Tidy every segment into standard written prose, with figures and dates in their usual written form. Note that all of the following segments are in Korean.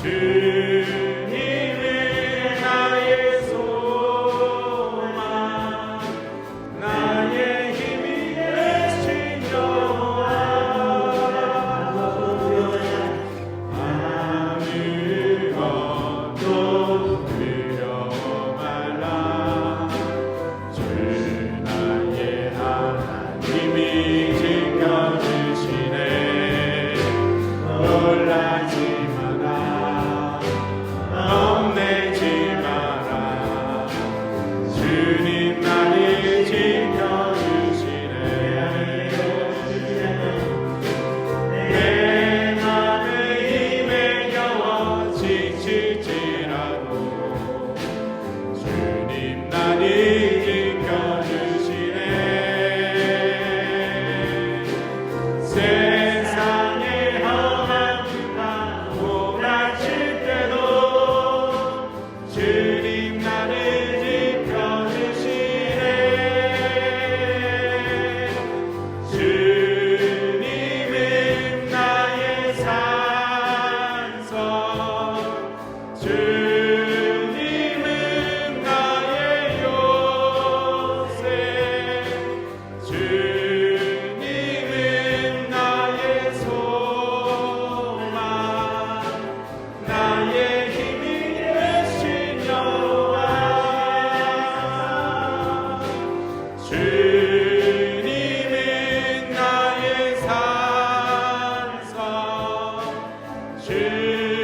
주님은 나의 소망, 나의 힘이 되신 여호와. 아무것도 두려워 말라. 주 나의 하나님이 지켜주시네. 놀라지 마라, 겁내지 마라. 주님 나를 지켜주시네. 내 맘의 힘에 겨워 지칠지라도 주님 나를 지켜주시네. 세상의 험한 나 몰아칠 때도 주님 나를 지켜주시네. 주님은 나의 산성, 주님은 나의 요새, 주님은 나의 소망, 나의 힘이 되신 여호와. 주님은 나의 산성, 주님은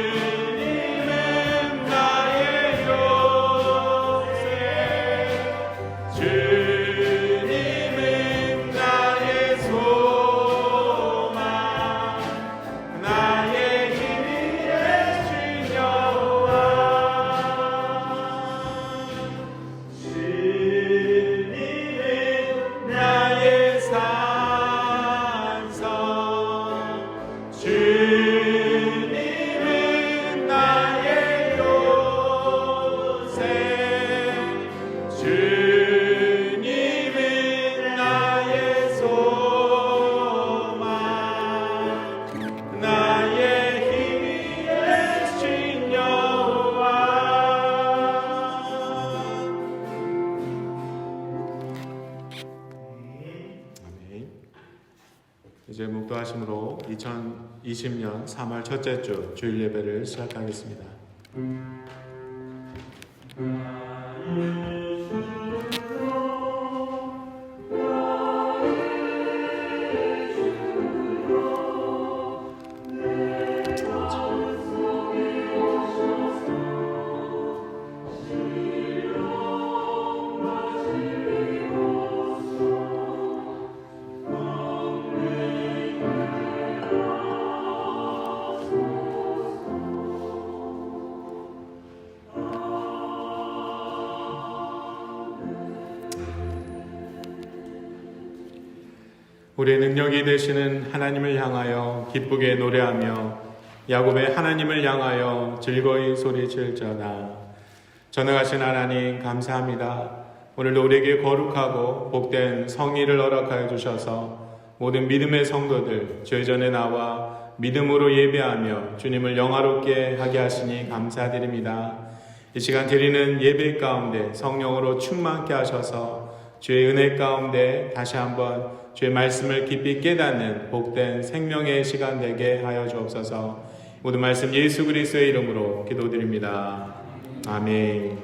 나의 요새, 주님은 나의 소망, 나의 힘이 되신 여호와. 주님은 나의 산성, 주님은 나의 요새, 주님은 나의 소망, 나의 힘이 되신 여호와. 아멘. 이제 묵도하심으로 2020년 3월 첫째 주 주일 예배를 시작하겠습니다. 우리의 능력이 되시는 하나님을 향하여 기쁘게 노래하며 야곱의 하나님을 향하여 즐거이 소리칠지어다. 전능하신 하나님 감사합니다. 오늘도 우리에게 거룩하고 복된 성의를 허락하여 주셔서 모든 믿음의 성도들 저희 전에 나와 믿음으로 예배하며 주님을 영화롭게 하게 하시니 감사드립니다. 이 시간 드리는 예배 가운데 성령으로 충만케 하셔서 주의 은혜 가운데 다시 한번 주의 말씀을 깊이 깨닫는 복된 생명의 시간 되게 하여 주옵소서. 모든 말씀 예수 그리스도의 이름으로 기도드립니다. 아멘.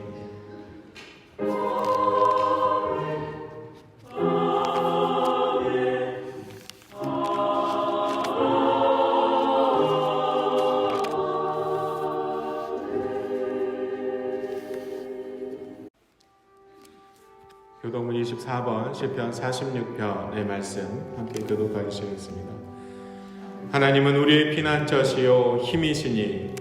교독문 24번 시편 46편의 말씀 함께 교독하기 시작하겠습니다. 하나님은 우리의 피난처시요 힘이시니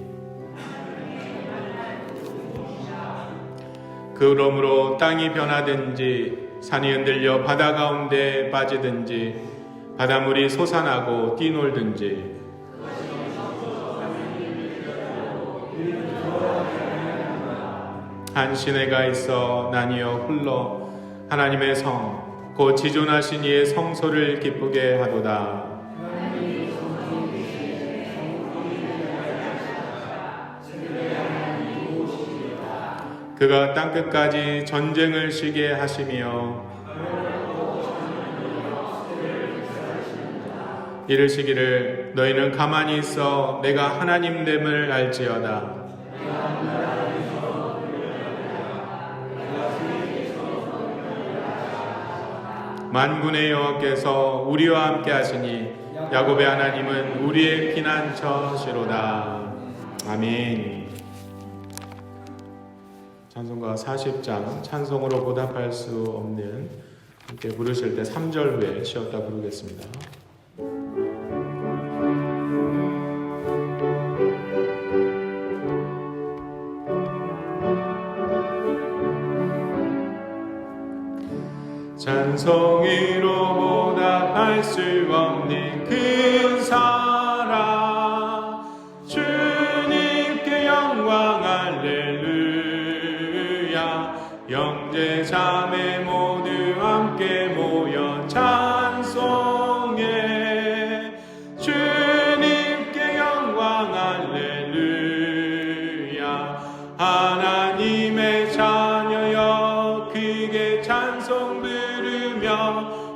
그러므로 땅이 변하든지 산이 흔들려 바다 가운데 빠지든지 바닷물이 솟아나고 뛰놀든지 한 시내가 있어 나뉘어 흘러 하나님의 성, 곧 지존하신 이의 성소를 기쁘게 하도다. 그가 땅끝까지 전쟁을 쉬게 하시며 이르시기를 너희는 가만히 있어 내가 하나님됨을 알지어다. 만군의 여호와께서 우리와 함께 하시니 야곱의 하나님은 우리의 피난처시로다. 아멘. 찬송가 40장 찬송으로 보답할 수 없는 함께 부르실 때 3절 후에 쉬었다 부르겠습니다. 찬송으로 보답할 수 없는 큰 사랑 주님께 영광 할렐루야. 형제 자매 모두 함께 모여 찬송해 주님께 영광 할렐루야. 하나님의 자녀여 크게 찬송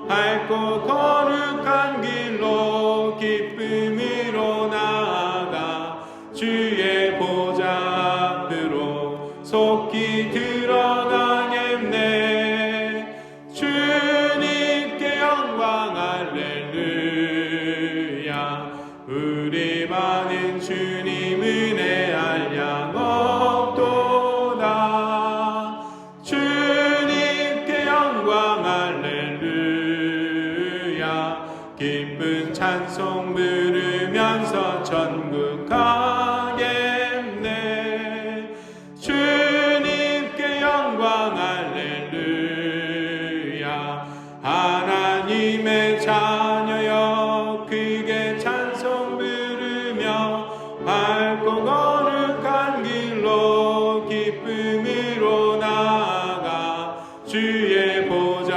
밝고 거룩한 길로 기쁨으로 나아가 주의 보좌 앞으로 속히 들어가겠네. 주님께 영광 할렐루야. 우리 많은 주님 은혜 한량 없도다. 주님께 영광 할렐루야. 기쁜 찬송 부르면서 천국 가겠네. 주님께 영광 할렐루야. 하나님의 자녀여 크게 찬송 부르며 밝고 거룩한 길로 기쁨으로 나아가 주의 보좌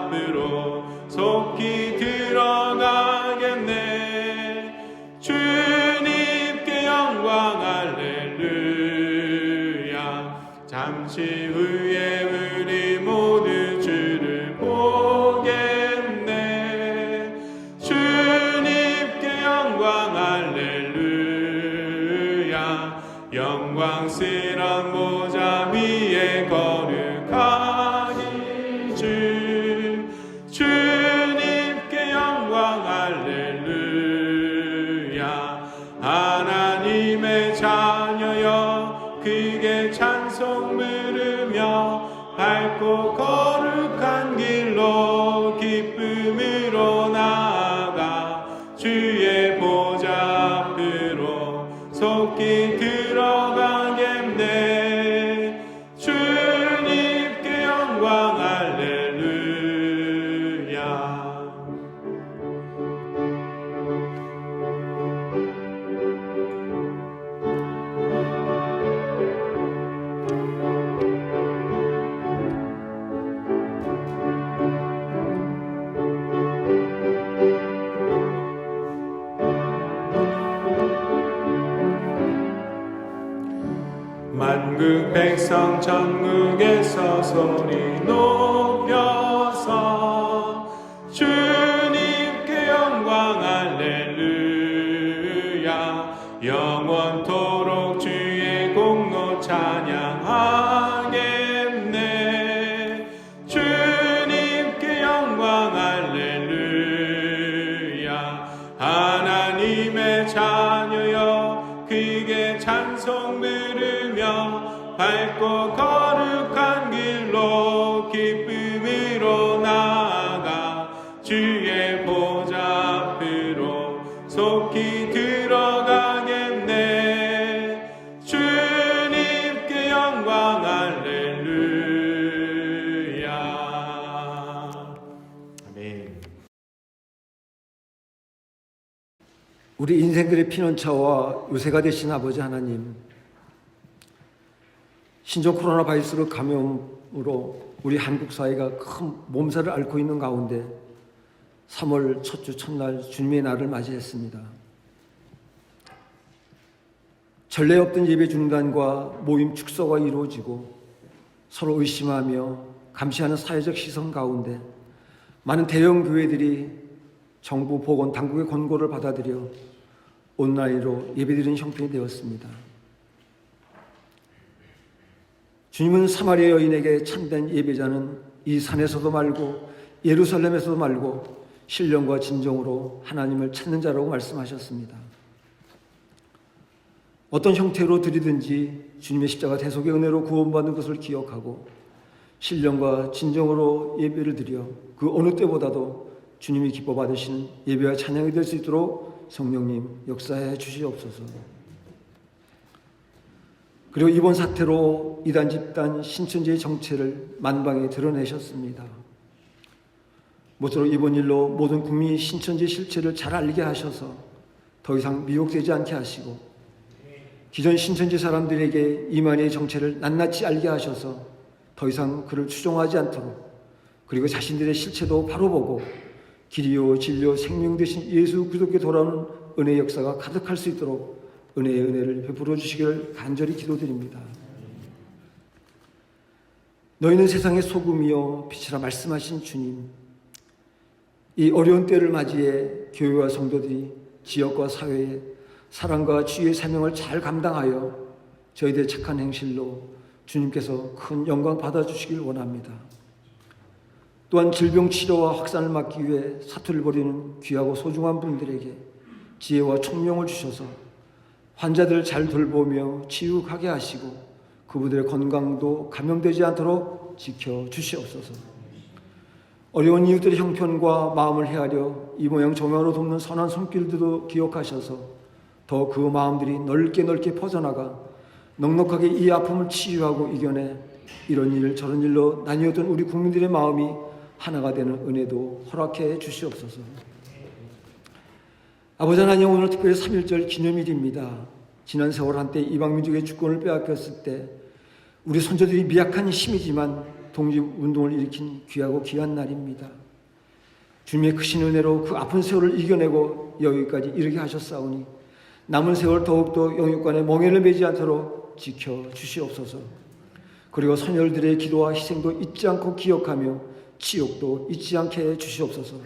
앞으로 속히 들어가겠네. 주님께 영광 할렐루야. 잠시 후에 우리 모두 주를 보겠네. 주님께 영광 할렐루야. 영광스런 보좌 위에 거룩하니 주님께 영광 할렐루야. 하나님의 자녀여 크게 찬송 부르며 밝고 거룩한 길로 기쁨으로 나아가 주의 보좌 앞으로 속히 들어가겠네. 주님께 영광 할렐루야. 만국 백성 천국에서 소리 높여서 주님께 영광 할렐루야. 영원토록 주의 공로 찬양하겠네. 주님께 영광 할렐루야. 하나님의 자녀여 크게 찬송 부르며 밝고 거룩한 길로 기쁨으로 나아가 주의 보좌 앞으로 속히 들어가겠네. 주님께 영광 할렐루야. 아멘. 우리 인생들의 피난처와 요새가 되신 아버지 하나님, 신종 코로나 바이러스 감염으로 우리 한국 사회가 큰 몸살을 앓고 있는 가운데 3월 첫 주 첫날 주님의 날을 맞이했습니다. 전례 없던 예배 중단과 모임 축소가 이루어지고 서로 의심하며 감시하는 사회적 시선 가운데 많은 대형 교회들이 정부 보건 당국의 권고를 받아들여 온라인으로 예배드리는 형편이 되었습니다. 주님은 사마리아 여인에게 참된 예배자는 이 산에서도 말고 예루살렘에서도 말고 신령과 진정으로 하나님을 찾는 자라고 말씀하셨습니다. 어떤 형태로 드리든지 주님의 십자가 대속의 은혜로 구원받는 것을 기억하고 신령과 진정으로 예배를 드려 그 어느 때보다도 주님이 기뻐 받으시는 예배와 찬양이 될 수 있도록 성령님 역사해 주시옵소서. 그리고 이번 사태로 이단 집단 신천지의 정체를 만방에 드러내셨습니다. 모쪼록 이번 일로 모든 국민이 신천지의 실체를 잘 알게 하셔서 더 이상 미혹되지 않게 하시고 기존 신천지 사람들에게 이만희의 정체를 낱낱이 알게 하셔서 더 이상 그를 추종하지 않도록 그리고 자신들의 실체도 바로 보고 길이요 진리요 생명 되신 예수 그리스도께 돌아오는 은혜의 역사가 가득할 수 있도록 은혜의 은혜를 베풀어 주시기를 간절히 기도드립니다. 너희는 세상의 소금이요 빛이라 말씀하신 주님, 이 어려운 때를 맞이해 교회와 성도들이 지역과 사회에 사랑과 주의 사명을 잘 감당하여 저희들의 착한 행실로 주님께서 큰 영광 받아주시길 원합니다. 또한 질병 치료와 확산을 막기 위해 사투를 벌이는 귀하고 소중한 분들에게 지혜와 총명을 주셔서 환자들을 잘 돌보며 치유하게 하시고 그분들의 건강도 감염되지 않도록 지켜주시옵소서. 어려운 이웃들의 형편과 마음을 헤아려 이 모양 저 모양으로 돕는 선한 손길들도 기억하셔서 더 그 마음들이 넓게 퍼져나가 넉넉하게 이 아픔을 치유하고 이겨내 이런 일 저런 일로 나뉘었던 우리 국민들의 마음이 하나가 되는 은혜도 허락해 주시옵소서. 아버지 하나님, 오늘 특별히 3.1절 기념일입니다. 지난 세월 한때 이방민족의 주권을 빼앗겼을 때 우리 선조들이 미약한 힘이지만 독립운동을 일으킨 귀하고 귀한 날입니다. 주님의 크신 은혜로 그 아픈 세월을 이겨내고 여기까지 이르게 하셨사오니 남은 세월 더욱더 영육간에 멍에를 매지 않도록 지켜주시옵소서. 그리고 선열들의 기도와 희생도 잊지 않고 기억하며 치욕도 잊지 않게 해주시옵소서.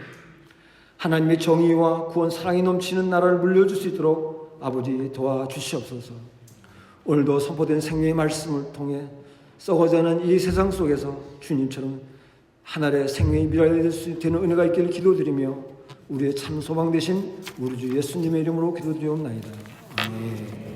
하나님의 정의와 구원 사랑이 넘치는 나라를 물려줄 수 있도록 아버지 도와주시옵소서. 오늘도 선포된 생명의 말씀을 통해 썩어가는 이 세상 속에서 주님처럼 하늘의 생명의 미랄이 될 수 있는 은혜가 있기를 기도드리며 우리의 참 소망 되신 우리 주 예수님의 이름으로 기도드리옵나이다. 아멘.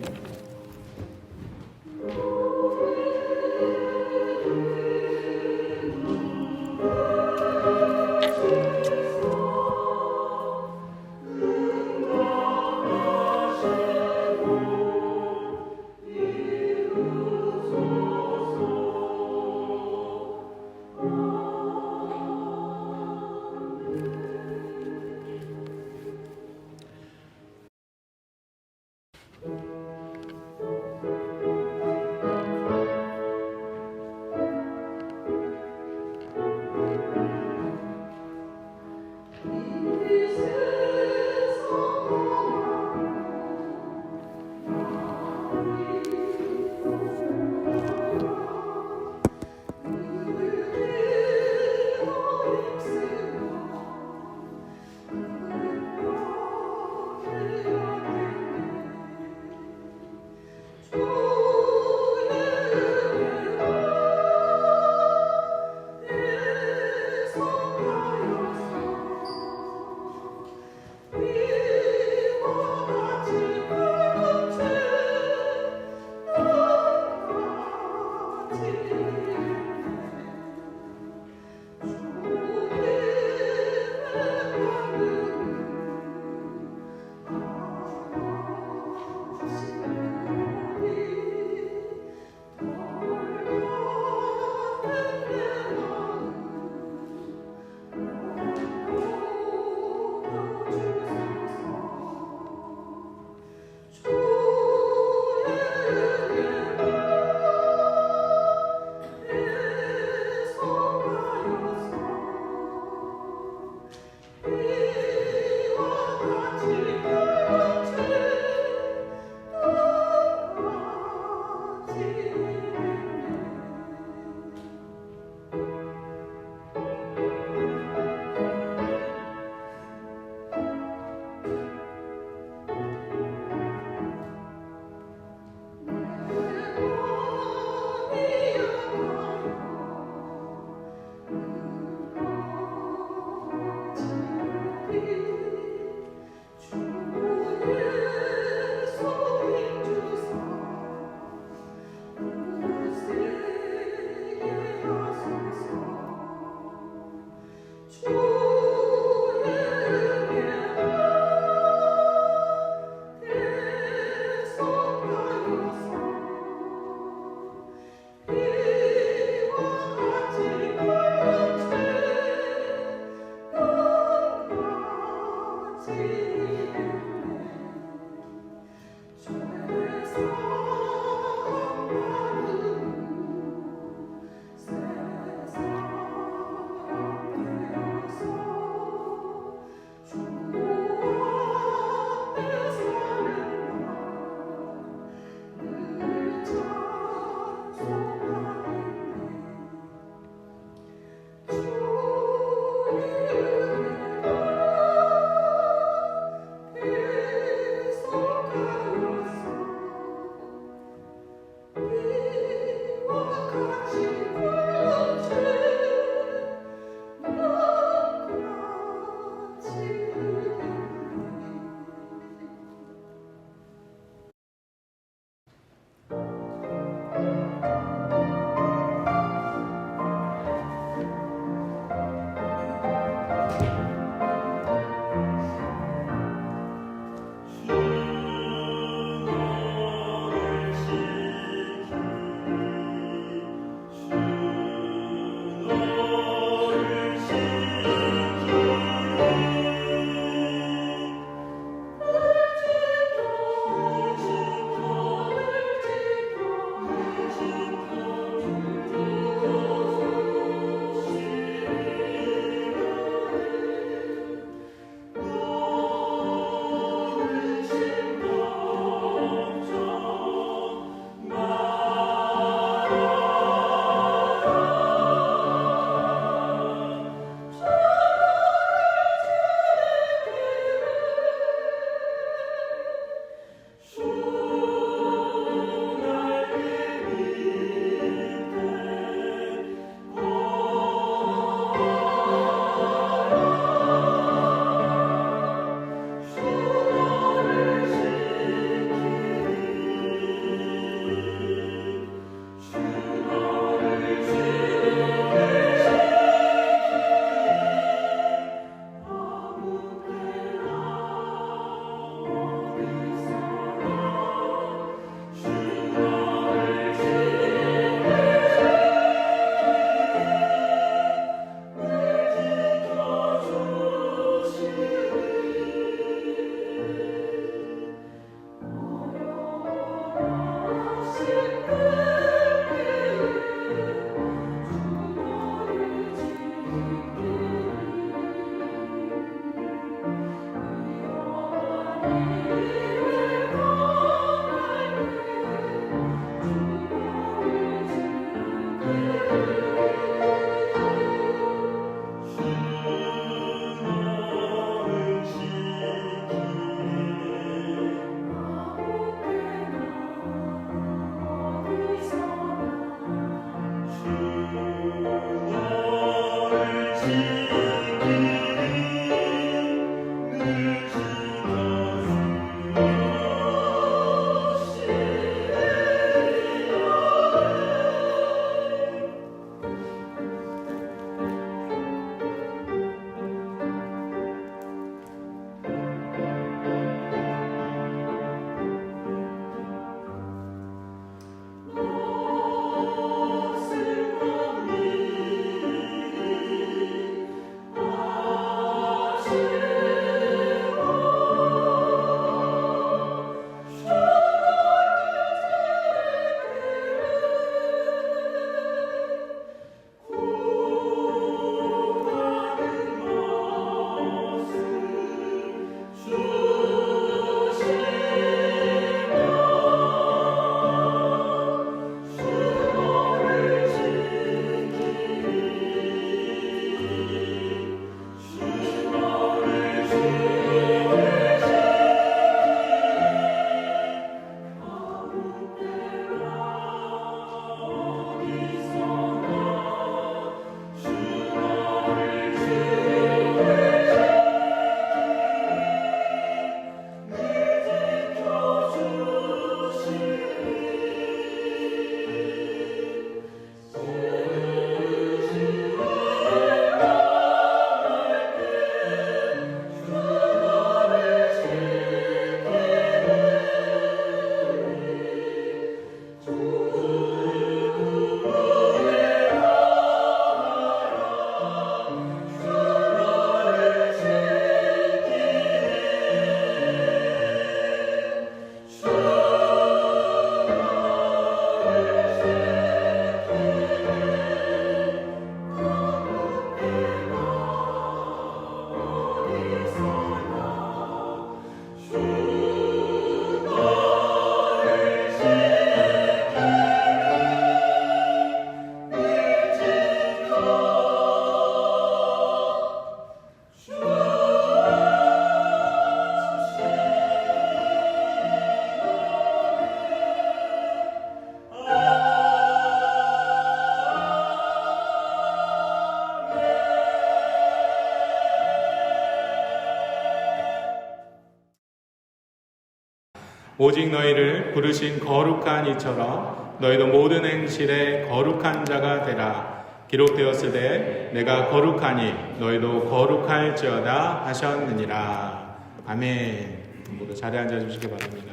오직 너희를 부르신 거룩한 이처럼 너희도 모든 행실에 거룩한 자가 되라. 기록되었으되 내가 거룩하니 너희도 거룩할지어다 하셨느니라. 아멘. 모두 자리에 앉아주시기 바랍니다.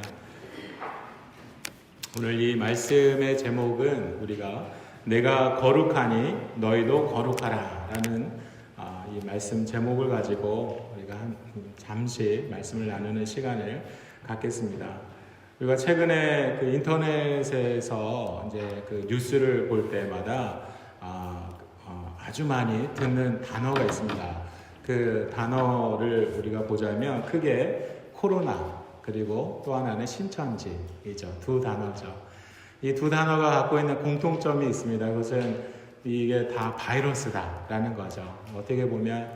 오늘 이 말씀의 제목은 우리가 내가 거룩하니 너희도 거룩하라 라는 이 말씀 제목을 가지고 우리가 잠시 말씀을 나누는 시간을 갖겠습니다. 우리가 최근에 그 인터넷에서 이제 그 뉴스를 볼 때마다 아주 많이 듣는 단어가 있습니다. 그 단어를 우리가 보자면 크게 코로나 그리고 또 하나는 신천지이죠. 두 단어죠. 이 두 단어가 갖고 있는 공통점이 있습니다. 그것은 이게 다 바이러스다라는 거죠. 어떻게 보면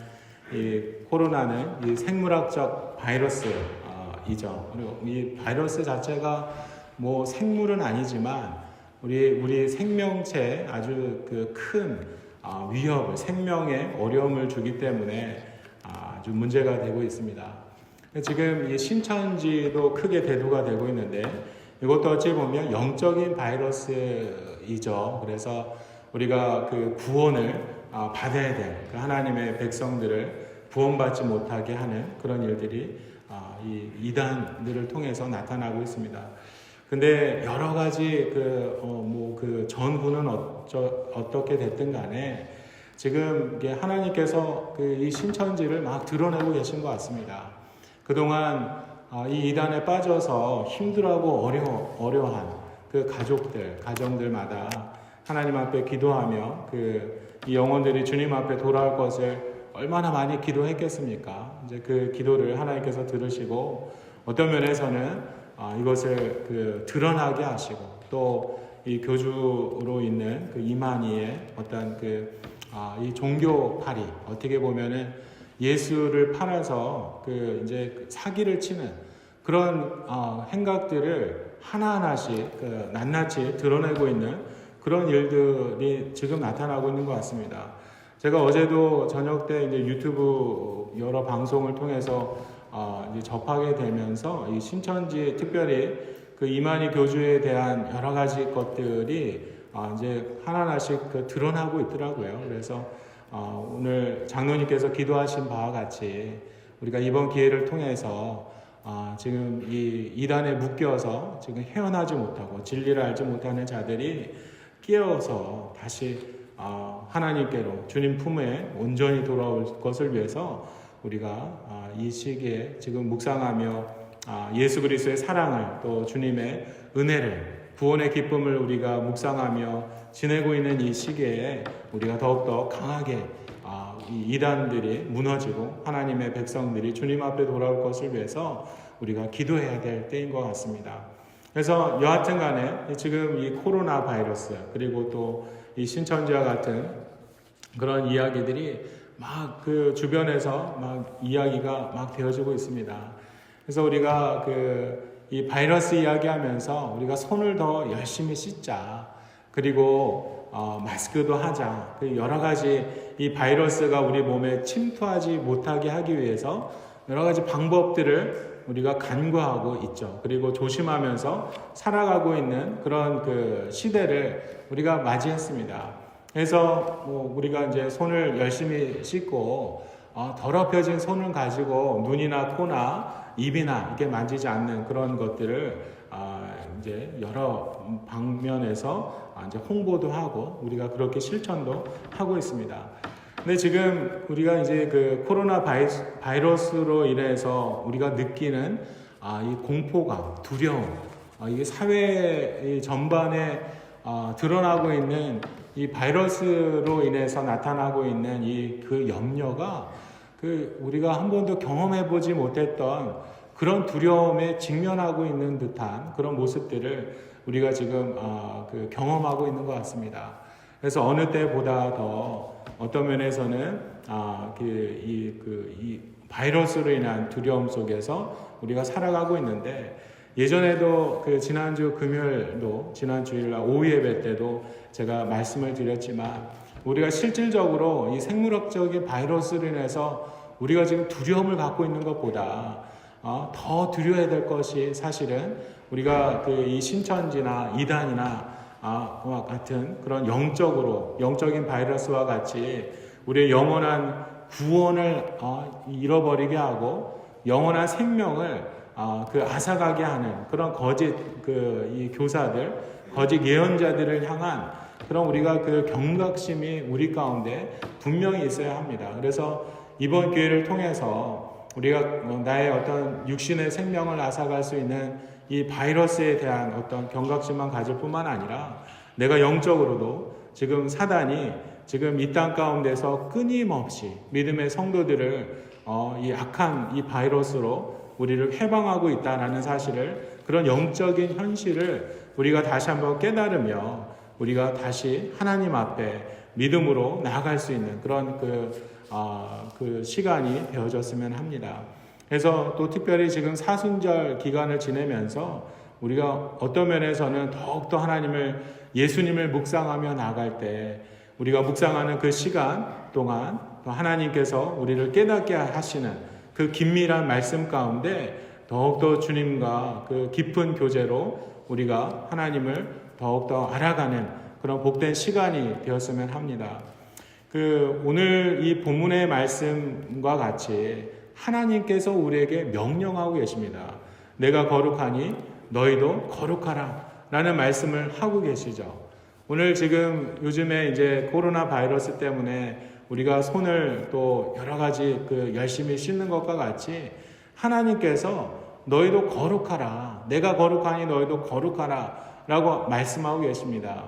이 코로나는 이 생물학적 바이러스이죠. 그리고 이 바이러스 자체가 뭐 생물은 아니지만 우리 생명체에 아주 그 큰 위협을, 생명에 어려움을 주기 때문에 아주 문제가 되고 있습니다. 지금 이 신천지도 크게 대두가 되고 있는데 이것도 어찌 보면 영적인 바이러스이죠. 그래서 우리가 그 구원을 받아야 될 그 하나님의 백성들을 구원받지 못하게 하는 그런 일들이 이 이단들을 통해서 나타나고 있습니다. 근데 여러 가지 그 전후는 어떻게 됐든 간에 지금 하나님께서 이 신천지를 막 드러내고 계신 것 같습니다. 그동안 이 이단에 빠져서 힘들어하고 어려워한 그 가정들마다 하나님 앞에 기도하며 이 영혼들이 주님 앞에 돌아올 것을 얼마나 많이 기도했겠습니까? 이제 그 기도를 하나님께서 들으시고 어떤 면에서는 이것을 드러나게 하시고 또 이 교주로 있는 그 이만희의 어떤 이 종교팔이 어떻게 보면은 예수를 팔아서 이제 사기를 치는 그런 행각들을 하나하나씩 낱낱이 드러내고 있는 그런 일들이 지금 나타나고 있는 것 같습니다. 제가 어제도 저녁 때 이제 유튜브 여러 방송을 통해서 이제 접하게 되면서 이 신천지 특별히 그 이만희 교주에 대한 여러 가지 것들이 이제 하나하나씩 드러나고 있더라고요. 그래서 오늘 장로님께서 기도하신 바와 같이 우리가 이번 기회를 통해서 지금 이 이단에 묶여서 지금 헤어나지 못하고 진리를 알지 못하는 자들이 깨어서 다시 하나님께로 주님 품에 온전히 돌아올 것을 위해서 우리가 이 시기에 지금 묵상하며 예수 그리스도의 사랑을 또 주님의 은혜를 구원의 기쁨을 우리가 묵상하며 지내고 있는 이 시기에 우리가 더욱더 강하게 이 이단들이 무너지고 하나님의 백성들이 주님 앞에 돌아올 것을 위해서 우리가 기도해야 될 때인 것 같습니다. 그래서 여하튼 간에 지금 이 코로나 바이러스 그리고 또 이 신천지와 같은 그런 이야기들이 막 그 주변에서 막 이야기가 막 되어지고 있습니다. 그래서 우리가 이 바이러스 이야기하면서 우리가 손을 더 열심히 씻자. 그리고 마스크도 하자. 여러 가지 이 바이러스가 우리 몸에 침투하지 못하게 하기 위해서 여러 가지 방법들을 우리가 간구하고 있죠. 그리고 조심하면서 살아가고 있는 그런 시대를 우리가 맞이했습니다. 그래서 우리가 이제 손을 열심히 씻고 더럽혀진 손을 가지고 눈이나 코나 입이나 이렇게 만지지 않는 그런 것들을 이제 여러 방면에서 이제 홍보도 하고 우리가 그렇게 실천도 하고 있습니다. 근데 지금 우리가 이제 코로나 바이러스로 인해서 우리가 느끼는 이 공포감, 두려움, 이게 사회 전반에 드러나고 있는 이 바이러스로 인해서 나타나고 있는 그 염려가 우리가 한 번도 경험해 보지 못했던 그런 두려움에 직면하고 있는 듯한 그런 모습들을 우리가 지금 경험하고 있는 것 같습니다. 그래서 어느 때보다 더 어떤 면에서는 이 바이러스로 인한 두려움 속에서 우리가 살아가고 있는데 예전에도 지난주 금요일도 지난 주일날 오후 예배 때도 제가 말씀을 드렸지만 우리가 실질적으로 이 생물학적인 바이러스로 인해서 우리가 지금 두려움을 갖고 있는 것보다 더 두려워야 될 것이 사실은 우리가 그 이 신천지나 이단이나 와 같은 그런 영적인 바이러스와 같이 우리의 영원한 구원을 잃어버리게 하고 영원한 생명을 그 앗아가게 하는 그런 거짓 이 교사들, 거짓 예언자들을 향한 그런 우리가 그 경각심이 우리 가운데 분명히 있어야 합니다. 그래서 이번 기회를 통해서 우리가 나의 어떤 육신의 생명을 앗아갈 수 있는 이 바이러스에 대한 어떤 경각심만 가질 뿐만 아니라 내가 영적으로도 지금 사단이 지금 이 땅 가운데서 끊임없이 믿음의 성도들을 이 악한 이 바이러스로 우리를 해방하고 있다는 사실을, 그런 영적인 현실을 우리가 다시 한번 깨달으며 우리가 다시 하나님 앞에 믿음으로 나아갈 수 있는 그런 그 시간이 되어졌으면 합니다. 그래서 또 특별히 지금 사순절 기간을 지내면서 우리가 어떤 면에서는 더욱더 예수님을 묵상하며 나아갈 때 우리가 묵상하는 그 시간 동안 또 하나님께서 우리를 깨닫게 하시는 그 긴밀한 말씀 가운데 더욱더 주님과 그 깊은 교제로 우리가 하나님을 더욱더 알아가는 그런 복된 시간이 되었으면 합니다. 오늘 이 본문의 말씀과 같이 하나님께서 우리에게 명령하고 계십니다. 내가 거룩하니 너희도 거룩하라 라는 말씀을 하고 계시죠. 오늘 지금 요즘에 이제 코로나 바이러스 때문에 우리가 손을 또 여러 가지 열심히 씻는 것과 같이 하나님께서 너희도 거룩하라, 내가 거룩하니 너희도 거룩하라 라고 말씀하고 계십니다.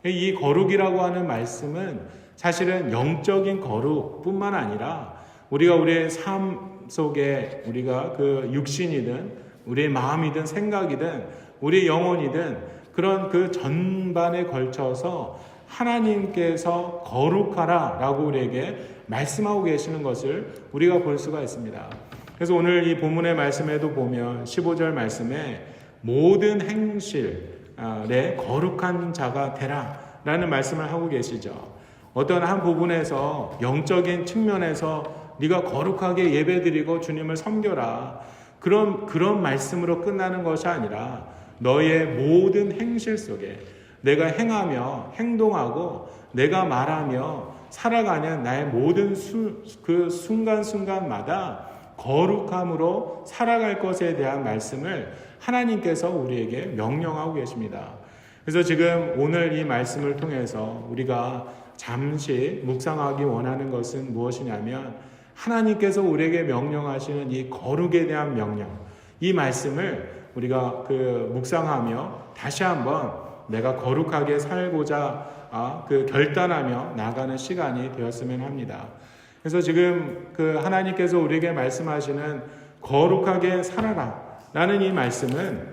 이 거룩이라고 하는 말씀은 사실은 영적인 거룩뿐만 아니라 우리가 우리의 삶 속에 우리가 그 육신이든 우리의 마음이든 생각이든 우리의 영혼이든 그런 그 전반에 걸쳐서 하나님께서 거룩하라 라고 우리에게 말씀하고 계시는 것을 우리가 볼 수가 있습니다. 그래서 오늘 이 본문의 말씀에도 보면 15절 말씀에 모든 행실에 거룩한 자가 되라 라는 말씀을 하고 계시죠. 어떤 한 부분에서 영적인 측면에서 네가 거룩하게 예배드리고 주님을 섬겨라, 그런 말씀으로 끝나는 것이 아니라 너의 모든 행실 속에 내가 행하며 행동하고 내가 말하며 살아가는 나의 모든 그 순간순간마다 거룩함으로 살아갈 것에 대한 말씀을 하나님께서 우리에게 명령하고 계십니다. 그래서 지금 오늘 이 말씀을 통해서 우리가 잠시 묵상하기 원하는 것은 무엇이냐면 하나님께서 우리에게 명령하시는 이 거룩에 대한 명령, 이 말씀을 우리가 묵상하며 다시 한번 내가 거룩하게 살고자 결단하며 나가는 시간이 되었으면 합니다. 그래서 지금 하나님께서 우리에게 말씀하시는 거룩하게 살아라 라는 이 말씀은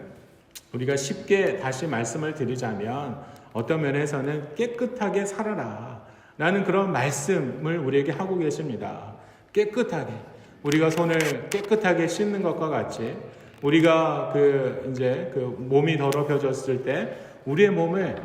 우리가 쉽게 다시 말씀을 드리자면 어떤 면에서는 깨끗하게 살아라 라는 그런 말씀을 우리에게 하고 계십니다. 깨끗하게, 우리가 손을 깨끗하게 씻는 것과 같이 우리가 몸이 더럽혀졌을 때 우리의 몸을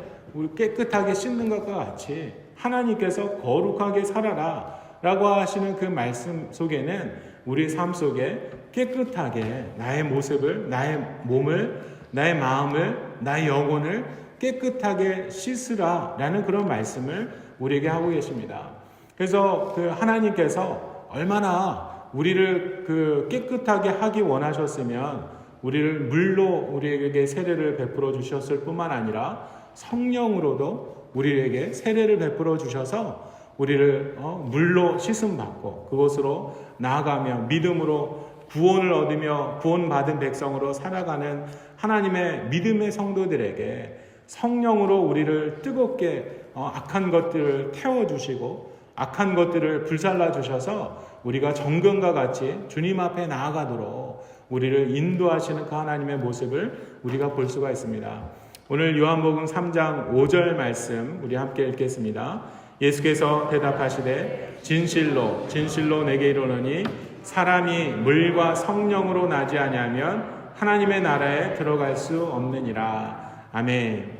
깨끗하게 씻는 것과 같이 하나님께서 거룩하게 살아라 라고 하시는 그 말씀 속에는 우리 삶 속에 깨끗하게 나의 모습을, 나의 몸을, 나의 마음을, 나의 영혼을 깨끗하게 씻으라 라는 그런 말씀을 우리에게 하고 계십니다. 그래서 하나님께서 얼마나 우리를 깨끗하게 하기 원하셨으면 우리를 물로 우리에게 세례를 베풀어 주셨을 뿐만 아니라 성령으로도 우리에게 세례를 베풀어 주셔서 우리를 물로 씻음 받고 그곳으로 나아가며 믿음으로 구원을 얻으며 구원받은 백성으로 살아가는 하나님의 믿음의 성도들에게 성령으로 우리를 뜨겁게 악한 것들을 태워주시고 악한 것들을 불살라 주셔서 우리가 정금과 같이 주님 앞에 나아가도록 우리를 인도하시는 그 하나님의 모습을 우리가 볼 수가 있습니다. 오늘 요한복음 3장 5절 말씀 우리 함께 읽겠습니다. 예수께서 대답하시되 진실로 진실로 내게 이르노니 사람이 물과 성령으로 나지 아니하면 하나님의 나라에 들어갈 수 없느니라. 아멘.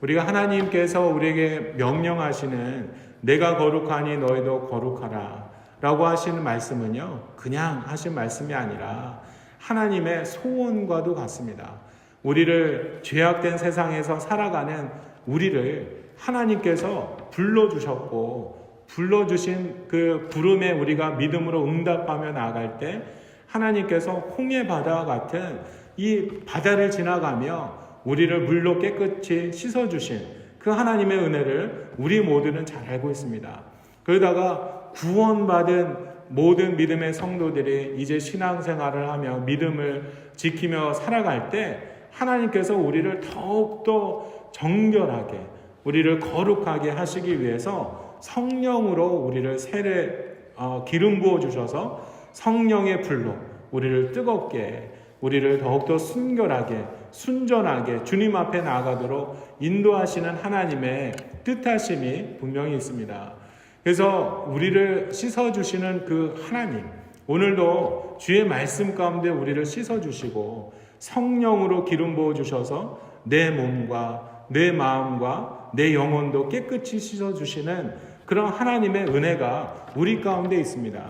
우리가 하나님께서 우리에게 명령하시는 내가 거룩하니 너희도 거룩하라 라고 하시는 말씀은요, 그냥 하신 말씀이 아니라 하나님의 소원과도 같습니다. 우리를 죄악된 세상에서 살아가는 우리를 하나님께서 불러주셨고, 불러주신 그 부름에 우리가 믿음으로 응답하며 나아갈 때 하나님께서 홍해 바다와 같은 이 바다를 지나가며 우리를 물로 깨끗이 씻어주신 그 하나님의 은혜를 우리 모두는 잘 알고 있습니다. 그러다가 구원받은 모든 믿음의 성도들이 이제 신앙생활을 하며 믿음을 지키며 살아갈 때 하나님께서 우리를 더욱더 정결하게, 우리를 거룩하게 하시기 위해서 성령으로 우리를 기름 부어 주셔서 성령의 불로 우리를 뜨겁게, 우리를 더욱더 순결하게, 순전하게 주님 앞에 나아가도록 인도하시는 하나님의 뜻하심이 분명히 있습니다. 그래서 우리를 씻어주시는 그 하나님, 오늘도 주의 말씀 가운데 우리를 씻어주시고 성령으로 기름 부어주셔서 내 몸과 내 마음과 내 영혼도 깨끗이 씻어주시는 그런 하나님의 은혜가 우리 가운데 있습니다.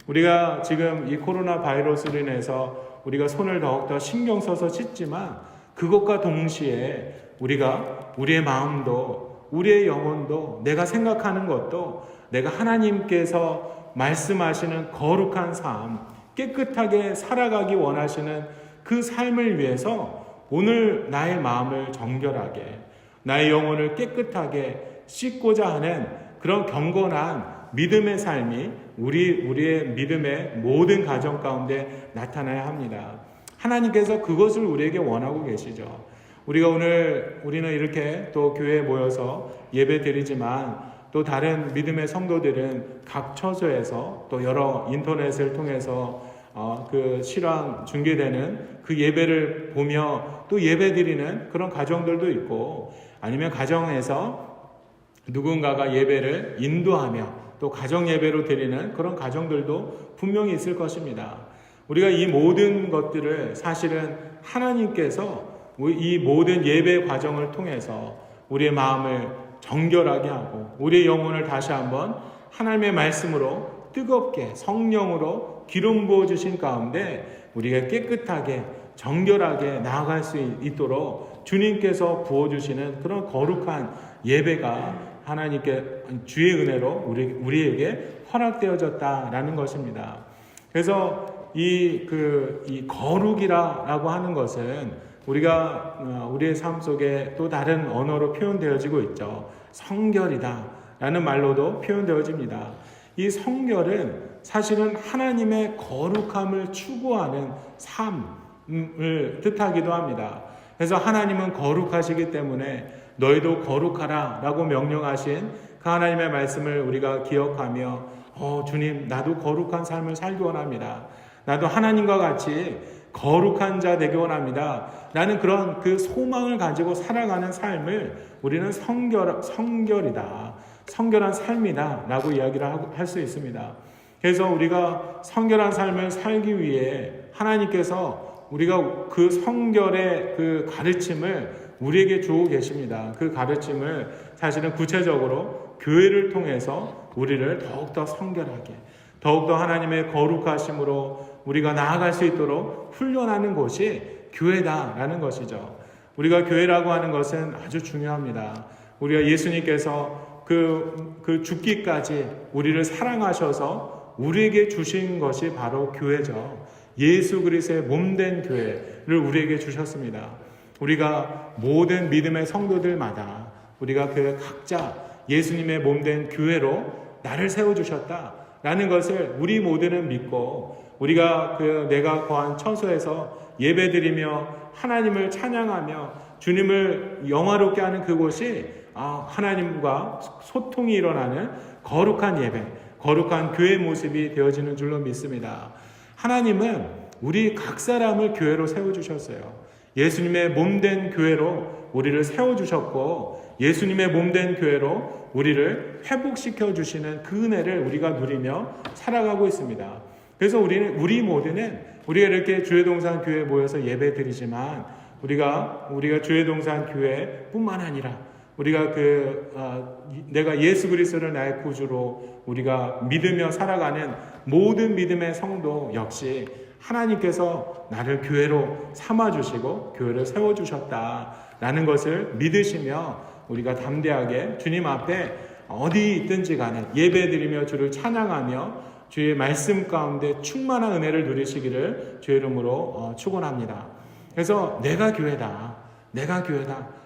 우리가 지금 이 코로나 바이러스로 인해서 우리가 손을 더욱더 신경 써서 씻지만 그것과 동시에 우리가 우리의 마음도 우리의 영혼도 내가 생각하는 것도 내가 하나님께서 말씀하시는 거룩한 삶, 깨끗하게 살아가기 원하시는 그 삶을 위해서 오늘 나의 마음을 정결하게, 나의 영혼을 깨끗하게 씻고자 하는 그런 경건한 믿음의 삶이 우리의 믿음의 모든 가정 가운데 나타나야 합니다. 하나님께서 그것을 우리에게 원하고 계시죠. 우리는 이렇게 또 교회에 모여서 예배 드리지만 또 다른 믿음의 성도들은 각 처소에서 또 여러 인터넷을 통해서 그 실황 중계되는 그 예배를 보며 또 예배 드리는 그런 가정들도 있고, 아니면 가정에서 누군가가 예배를 인도하며 또 가정 예배로 드리는 그런 가정들도 분명히 있을 것입니다. 우리가 이 모든 것들을 사실은 하나님께서 이 모든 예배 과정을 통해서 우리의 마음을 정결하게 하고 우리의 영혼을 다시 한번 하나님의 말씀으로 뜨겁게 성령으로 기름 부어주신 가운데 우리가 깨끗하게 정결하게 나아갈 수 있도록 주님께서 부어주시는 그런 거룩한 예배가 하나님께 주의 은혜로 우리에게 허락되어졌다라는 것입니다. 그래서 이 거룩이라고 하는 것은 우리의 삶 속에 또 다른 언어로 표현되어지고 있죠. 성결이다라는 말로도 표현되어집니다. 이 성결은 사실은 하나님의 거룩함을 추구하는 삶을 뜻하기도 합니다. 그래서 하나님은 거룩하시기 때문에 너희도 거룩하라 라고 명령하신 그 하나님의 말씀을 우리가 기억하며 주님, 나도 거룩한 삶을 살기 원합니다. 나도 하나님과 같이 거룩한 자 되기 원합니다 라는 그런 그 소망을 가지고 살아가는 삶을 우리는 성결이다, 성결한 삶이다 라고 이야기를 할 수 있습니다. 그래서 우리가 성결한 삶을 살기 위해 하나님께서 우리가 그 성결의 그 가르침을 우리에게 주고 계십니다. 그 가르침을 사실은 구체적으로 교회를 통해서 우리를 더욱더 성결하게, 더욱더 하나님의 거룩하심으로 우리가 나아갈 수 있도록 훈련하는 곳이 교회다라는 것이죠. 우리가 교회라고 하는 것은 아주 중요합니다. 우리가 예수님께서 그 죽기까지 우리를 사랑하셔서 우리에게 주신 것이 바로 교회죠. 예수 그리스도의 몸된 교회를 우리에게 주셨습니다. 우리가 모든 믿음의 성도들마다 우리가 그 각자 예수님의 몸된 교회로 나를 세워주셨다라는 것을 우리 모두는 믿고, 우리가 내가 거한 처소에서 예배드리며 하나님을 찬양하며 주님을 영화롭게 하는 그곳이 하나님과 소통이 일어나는 거룩한 예배, 거룩한 교회의 모습이 되어지는 줄로 믿습니다. 하나님은 우리 각 사람을 교회로 세워주셨어요. 예수님의 몸된 교회로 우리를 세워주셨고, 예수님의 몸된 교회로 우리를 회복시켜 주시는 그 은혜를 우리가 누리며 살아가고 있습니다. 그래서 우리 모두는 우리가 이렇게 주의동산 교회에 모여서 예배 드리지만 우리가 주의동산 교회뿐만 아니라 우리가 내가 예수 그리스도를 나의 구주로 우리가 믿으며 살아가는 모든 믿음의 성도 역시 하나님께서 나를 교회로 삼아주시고 교회를 세워주셨다라는 것을 믿으시며 우리가 담대하게 주님 앞에 어디 있든지 간에 예배드리며 주를 찬양하며 주의 말씀 가운데 충만한 은혜를 누리시기를 주의 이름으로 축원합니다. 그래서 내가 교회다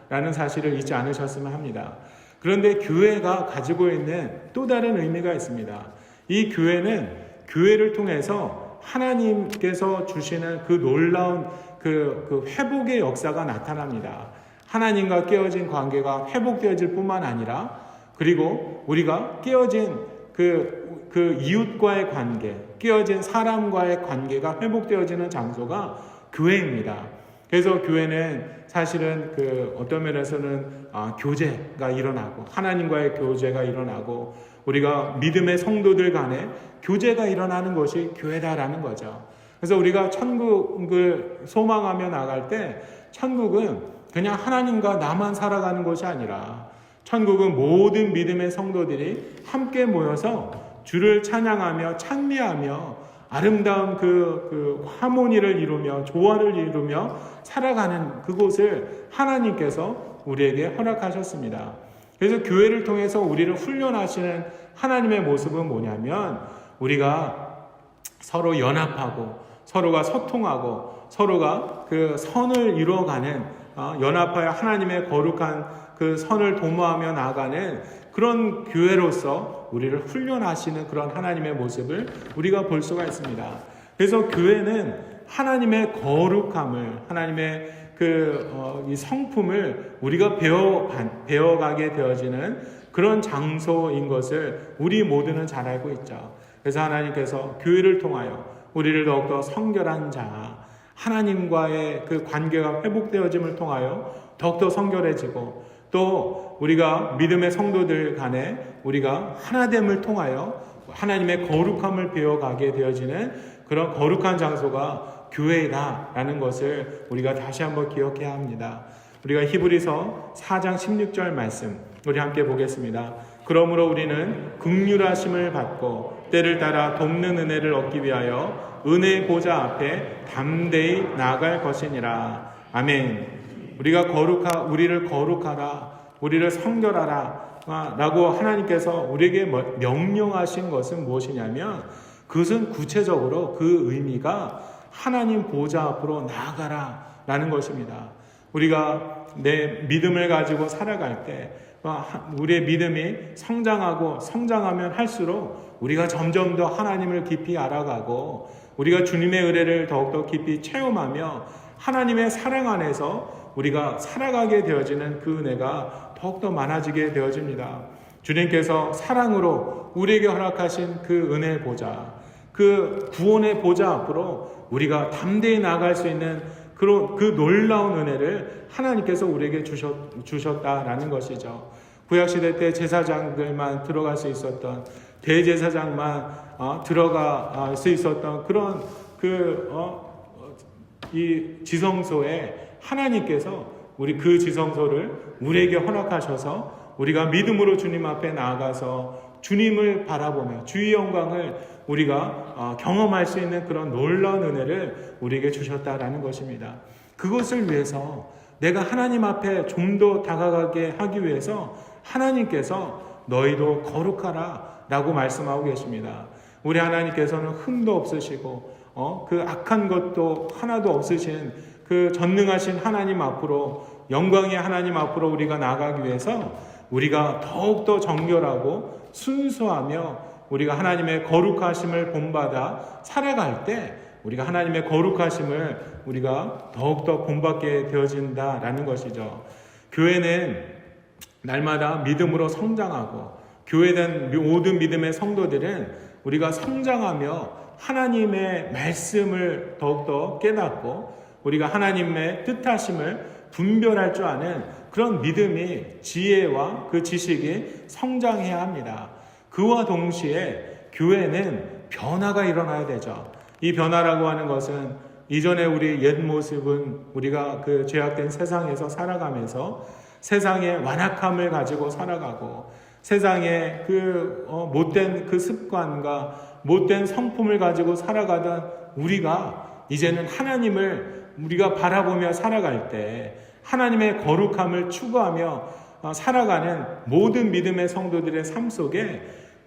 라는 사실을 잊지 않으셨으면 합니다. 그런데 교회가 가지고 있는 또 다른 의미가 있습니다. 이 교회는 교회를 통해서 하나님께서 주시는 그 놀라운 그 회복의 역사가 나타납니다. 하나님과 깨어진 관계가 회복되어질 뿐만 아니라 그리고 우리가 깨어진 그 이웃과의 관계, 깨어진 사람과의 관계가 회복되어지는 장소가 교회입니다. 그래서 교회는 사실은 어떤 면에서는 교제가 일어나고 하나님과의 교제가 일어나고 우리가 믿음의 성도들 간에 교제가 일어나는 것이 교회다라는 거죠. 그래서 우리가 천국을 소망하며 나갈 때 천국은 그냥 하나님과 나만 살아가는 것이 아니라 천국은 모든 믿음의 성도들이 함께 모여서 주를 찬양하며 찬미하며 아름다운 그 하모니를 이루며 조화를 이루며 살아가는 그곳을 하나님께서 우리에게 허락하셨습니다. 그래서 교회를 통해서 우리를 훈련하시는 하나님의 모습은 뭐냐면 우리가 서로 연합하고 서로가 소통하고 서로가 그 선을 이루어가는 연합하여 하나님의 거룩한 그 선을 도모하며 나아가는 그런 교회로서 우리를 훈련하시는 그런 하나님의 모습을 우리가 볼 수가 있습니다. 그래서 교회는 하나님의 거룩함을 하나님의 이 성품을 우리가 배워가게 되어지는 그런 장소인 것을 우리 모두는 잘 알고 있죠. 그래서 하나님께서 교회를 통하여 우리를 더욱더 성결한 자, 하나님과의 그 관계가 회복되어짐을 통하여 더욱더 성결해지고 또 우리가 믿음의 성도들 간에 우리가 하나됨을 통하여 하나님의 거룩함을 배워가게 되어지는 그런 거룩한 장소가 교회다라는 것을 우리가 다시 한번 기억해야 합니다. 우리가 히브리서 4장 16절 말씀 우리 함께 보겠습니다. 그러므로 우리는 긍휼하심을 받고 때를 따라 돕는 은혜를 얻기 위하여 은혜의 보좌 앞에 담대히 나아갈 것이니라. 아멘. 우리를 거룩하라, 우리를 성결하라 라고 하나님께서 우리에게 명령하신 것은 무엇이냐면 그것은 구체적으로 그 의미가 하나님 보좌 앞으로 나아가라 라는 것입니다. 우리가 내 믿음을 가지고 살아갈 때 우리의 믿음이 성장하면 할수록 우리가 점점 더 하나님을 깊이 알아가고 우리가 주님의 은혜를 더욱더 깊이 체험하며 하나님의 사랑 안에서 우리가 살아가게 되어지는 그 은혜가 더욱더 많아지게 되어집니다. 주님께서 사랑으로 우리에게 허락하신 그 은혜의 보좌, 그 구원의 보좌 앞으로 우리가 담대히 나아갈 수 있는 그 놀라운 은혜를 하나님께서 우리에게 주셨다라는 것이죠. 구약시대 때 제사장들만 들어갈 수 있었던, 대제사장만 들어갈 수 있었던 그런 이 지성소에 하나님께서 우리 그 지성소를 우리에게 허락하셔서 우리가 믿음으로 주님 앞에 나아가서 주님을 바라보며 주의 영광을 우리가 경험할 수 있는 그런 놀라운 은혜를 우리에게 주셨다라는 것입니다. 그것을 위해서 내가 하나님 앞에 좀 더 다가가게 하기 위해서 하나님께서 너희도 거룩하라 라고 말씀하고 계십니다. 우리 하나님께서는 흠도 없으시고 그 악한 것도 하나도 없으신 그 전능하신 하나님 앞으로, 영광의 하나님 앞으로 우리가 나가기 위해서 우리가 더욱더 정결하고 순수하며 우리가 하나님의 거룩하심을 본받아 살아갈 때 우리가 하나님의 거룩하심을 우리가 더욱더 본받게 되어진다라는 것이죠. 교회는 날마다 믿음으로 성장하고 교회된 모든 믿음의 성도들은 우리가 성장하며 하나님의 말씀을 더욱더 깨닫고 우리가 하나님의 뜻하심을 분별할 줄 아는 그런 믿음이 지혜와 그 지식이 성장해야 합니다. 그와 동시에 교회는 변화가 일어나야 되죠. 이 변화라고 하는 것은 이전에 우리 옛 모습은 우리가 그 죄악된 세상에서 살아가면서 세상의 완악함을 가지고 살아가고 세상의 그 못된 그 습관과 못된 성품을 가지고 살아가던 우리가 이제는 하나님을 우리가 바라보며 살아갈 때 하나님의 거룩함을 추구하며 살아가는 모든 믿음의 성도들의 삶 속에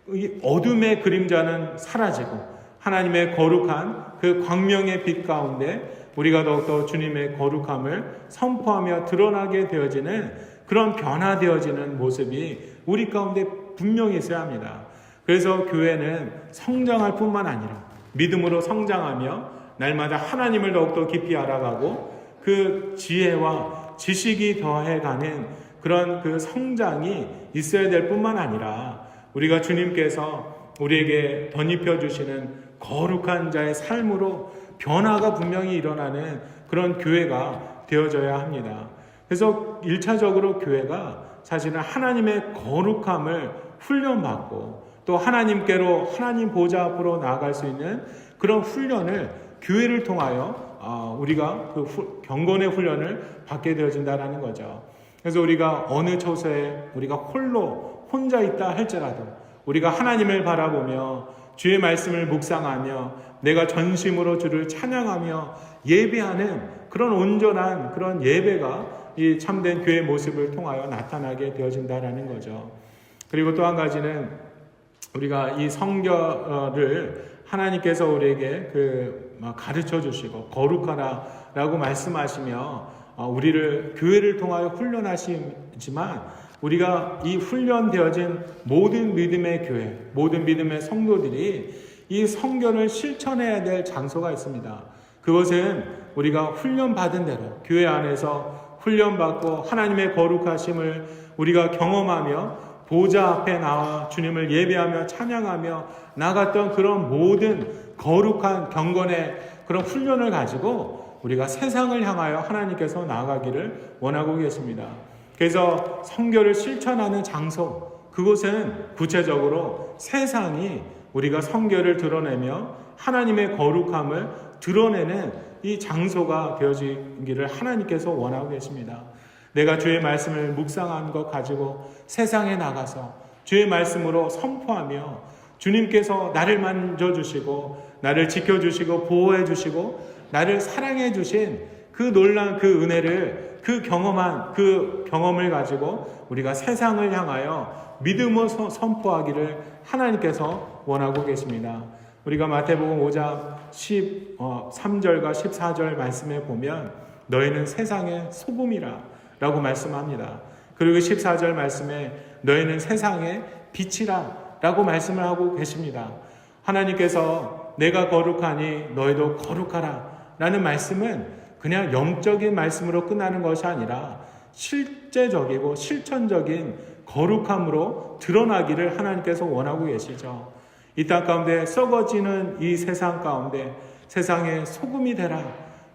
이 어둠의 그림자는 사라지고 하나님의 거룩한 그 광명의 빛 가운데 우리가 더욱더 주님의 거룩함을 선포하며 드러나게 되어지는 그런 변화되어지는 모습이 우리 가운데 분명히 있어야 합니다. 그래서 교회는 성장할 뿐만 아니라 믿음으로 성장하며 날마다 하나님을 더욱더 깊이 알아가고 그 지혜와 지식이 더해가는 그런 그 성장이 있어야 될 뿐만 아니라 우리가 주님께서 우리에게 덧입혀 주시는 거룩한 자의 삶으로 변화가 분명히 일어나는 그런 교회가 되어져야 합니다. 그래서 1차적으로 교회가 사실은 하나님의 거룩함을 훈련받고 또 하나님께로 하나님 보좌 앞으로 나아갈 수 있는 그런 훈련을 교회를 통하여 우리가 그 경건의 훈련을 받게 되어진다는 거죠. 그래서 우리가 어느 처소에 우리가 혼자 있다 할지라도 우리가 하나님을 바라보며 주의 말씀을 묵상하며 내가 전심으로 주를 찬양하며 예배하는 그런 온전한 그런 예배가 이 참된 교회의 모습을 통하여 나타나게 되어진다라는 거죠. 그리고 또 한 가지는 우리가 이 성결을 하나님께서 우리에게 가르쳐 주시고 거룩하라라고 말씀하시며 우리를 교회를 통하여 훈련하시지만 우리가 이 훈련되어진 모든 믿음의 교회, 모든 믿음의 성도들이 이 성결을 실천해야 될 장소가 있습니다. 그것은 우리가 훈련받은 대로 교회 안에서 훈련받고 하나님의 거룩하심을 우리가 경험하며 보좌 앞에 나와 주님을 예배하며 찬양하며 나갔던 그런 모든 거룩한 경건의 그런 훈련을 가지고 우리가 세상을 향하여 하나님께서 나아가기를 원하고 계십니다. 그래서 성결을 실천하는 장소, 그곳은 구체적으로 세상이 우리가 성결을 드러내며 하나님의 거룩함을 드러내는 이 장소가 되어지기를 하나님께서 원하고 계십니다. 내가 주의 말씀을 묵상한 것 가지고 세상에 나가서 주의 말씀으로 선포하며 주님께서 나를 만져주시고 나를 지켜주시고 보호해주시고 나를 사랑해주신 그 놀라운 그 은혜를 그 경험을 가지고 우리가 세상을 향하여 믿음으로 선포하기를 하나님께서 원하고 계십니다. 우리가 마태복음 5장 13절과 14절 말씀에 보면 너희는 세상의 소금이라 라고 말씀합니다. 그리고 14절 말씀에 너희는 세상의 빛이라 라고 말씀을 하고 계십니다. 하나님께서 내가 거룩하니 너희도 거룩하라 라는 말씀은 그냥 영적인 말씀으로 끝나는 것이 아니라 실제적이고 실천적인 거룩함으로 드러나기를 하나님께서 원하고 계시죠. 이 땅 가운데 썩어지는 이 세상 가운데 세상의 소금이 되라.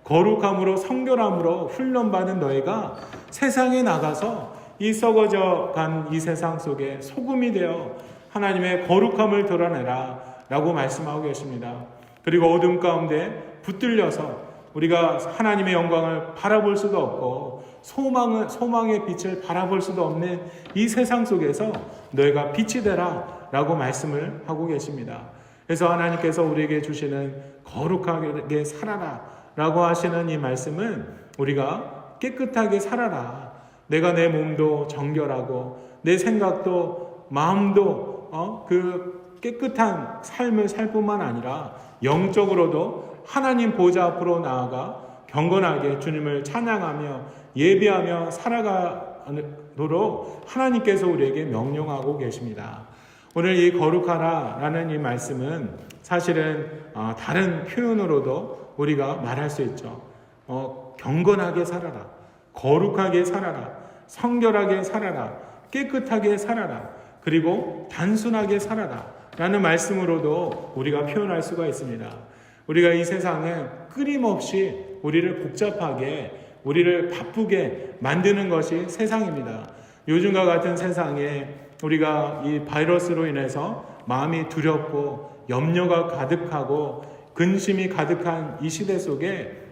거룩함으로 성결함으로 훈련받은 너희가 세상에 나가서 이 썩어져 간 이 세상 속에 소금이 되어 하나님의 거룩함을 드러내라 라고 말씀하고 계십니다. 그리고 어둠 가운데 붙들려서 우리가 하나님의 영광을 바라볼 수도 없고 소망의 빛을 바라볼 수도 없는 이 세상 속에서 너희가 빛이 되라 라고 말씀을 하고 계십니다. 그래서 하나님께서 우리에게 주시는 거룩하게 살아라 라고 하시는 이 말씀은 우리가 깨끗하게 살아라. 내가 내 몸도 정결하고 내 생각도 마음도 그 깨끗한 삶을 살 뿐만 아니라 영적으로도 하나님 보좌 앞으로 나아가 경건하게 주님을 찬양하며 예배하며 살아가도록 하나님께서 우리에게 명령하고 계십니다. 오늘 이 거룩하라라는 이 말씀은 사실은 다른 표현으로도 우리가 말할 수 있죠. 경건하게 살아라, 거룩하게 살아라, 성결하게 살아라, 깨끗하게 살아라, 그리고 단순하게 살아라 라는 말씀으로도 우리가 표현할 수가 있습니다. 우리가 이 세상은 끊임없이 우리를 복잡하게, 우리를 바쁘게 만드는 것이 세상입니다. 요즘과 같은 세상에 우리가 이 바이러스로 인해서 마음이 두렵고 염려가 가득하고 근심이 가득한 이 시대 속에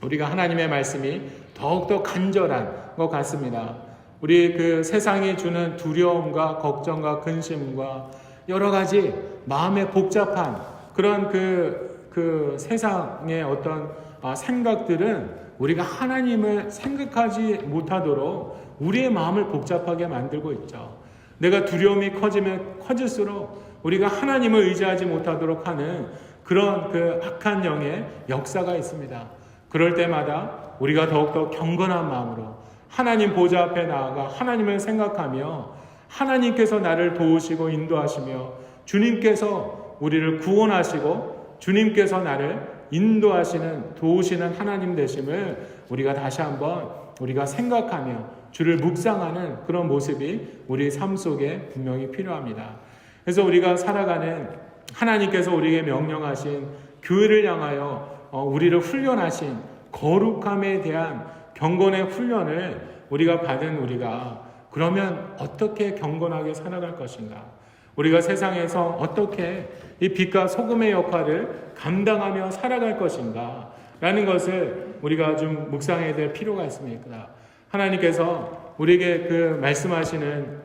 우리가 하나님의 말씀이 더욱더 간절한 것 같습니다. 우리 그 세상이 주는 두려움과 걱정과 근심과 여러 가지 마음의 복잡한 그런 그 그 세상의 어떤 생각들은 우리가 하나님을 생각하지 못하도록 우리의 마음을 복잡하게 만들고 있죠. 내가 두려움이 커지면 커질수록 우리가 하나님을 의지하지 못하도록 하는 그런 그 악한 영의 역사가 있습니다. 그럴 때마다 우리가 더욱더 경건한 마음으로 하나님 보좌 앞에 나아가 하나님을 생각하며 하나님께서 나를 도우시고 인도하시며 주님께서 우리를 구원하시고 주님께서 나를 인도하시는 도우시는 하나님 되심을 우리가 다시 한번 우리가 생각하며 주를 묵상하는 그런 모습이 우리 삶 속에 분명히 필요합니다. 그래서 우리가 살아가는 하나님께서 우리에게 명령하신 교회를 향하여 우리를 훈련하신 거룩함에 대한 경건의 훈련을 우리가 받은 우리가 그러면 어떻게 경건하게 살아갈 것인가? 우리가 세상에서 어떻게 이 빛과 소금의 역할을 감당하며 살아갈 것인가? 라는 것을 우리가 좀 묵상해야 될 필요가 있습니다. 하나님께서 우리에게 그 말씀하시는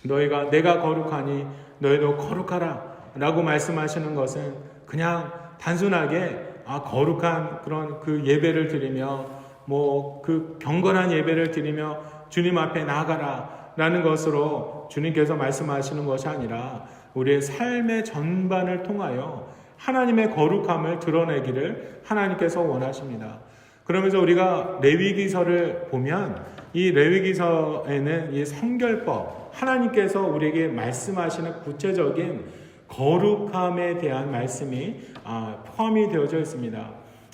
내가 거룩하니 너희도 거룩하라 라고 말씀하시는 것은 그냥 단순하게 거룩한 그런 그 예배를 드리며 그 경건한 예배를 드리며 주님 앞에 나아가라 라는 것으로 주님께서 말씀하시는 것이 아니라 우리의 삶의 전반을 통하여 하나님의 거룩함을 드러내기를 하나님께서 원하십니다. 그러면서 우리가 레위기서를 보면 이 레위기서에는 이 성결법, 하나님께서 우리에게 말씀하시는 구체적인 거룩함에 대한 말씀이 포함이 되어져 있습니다.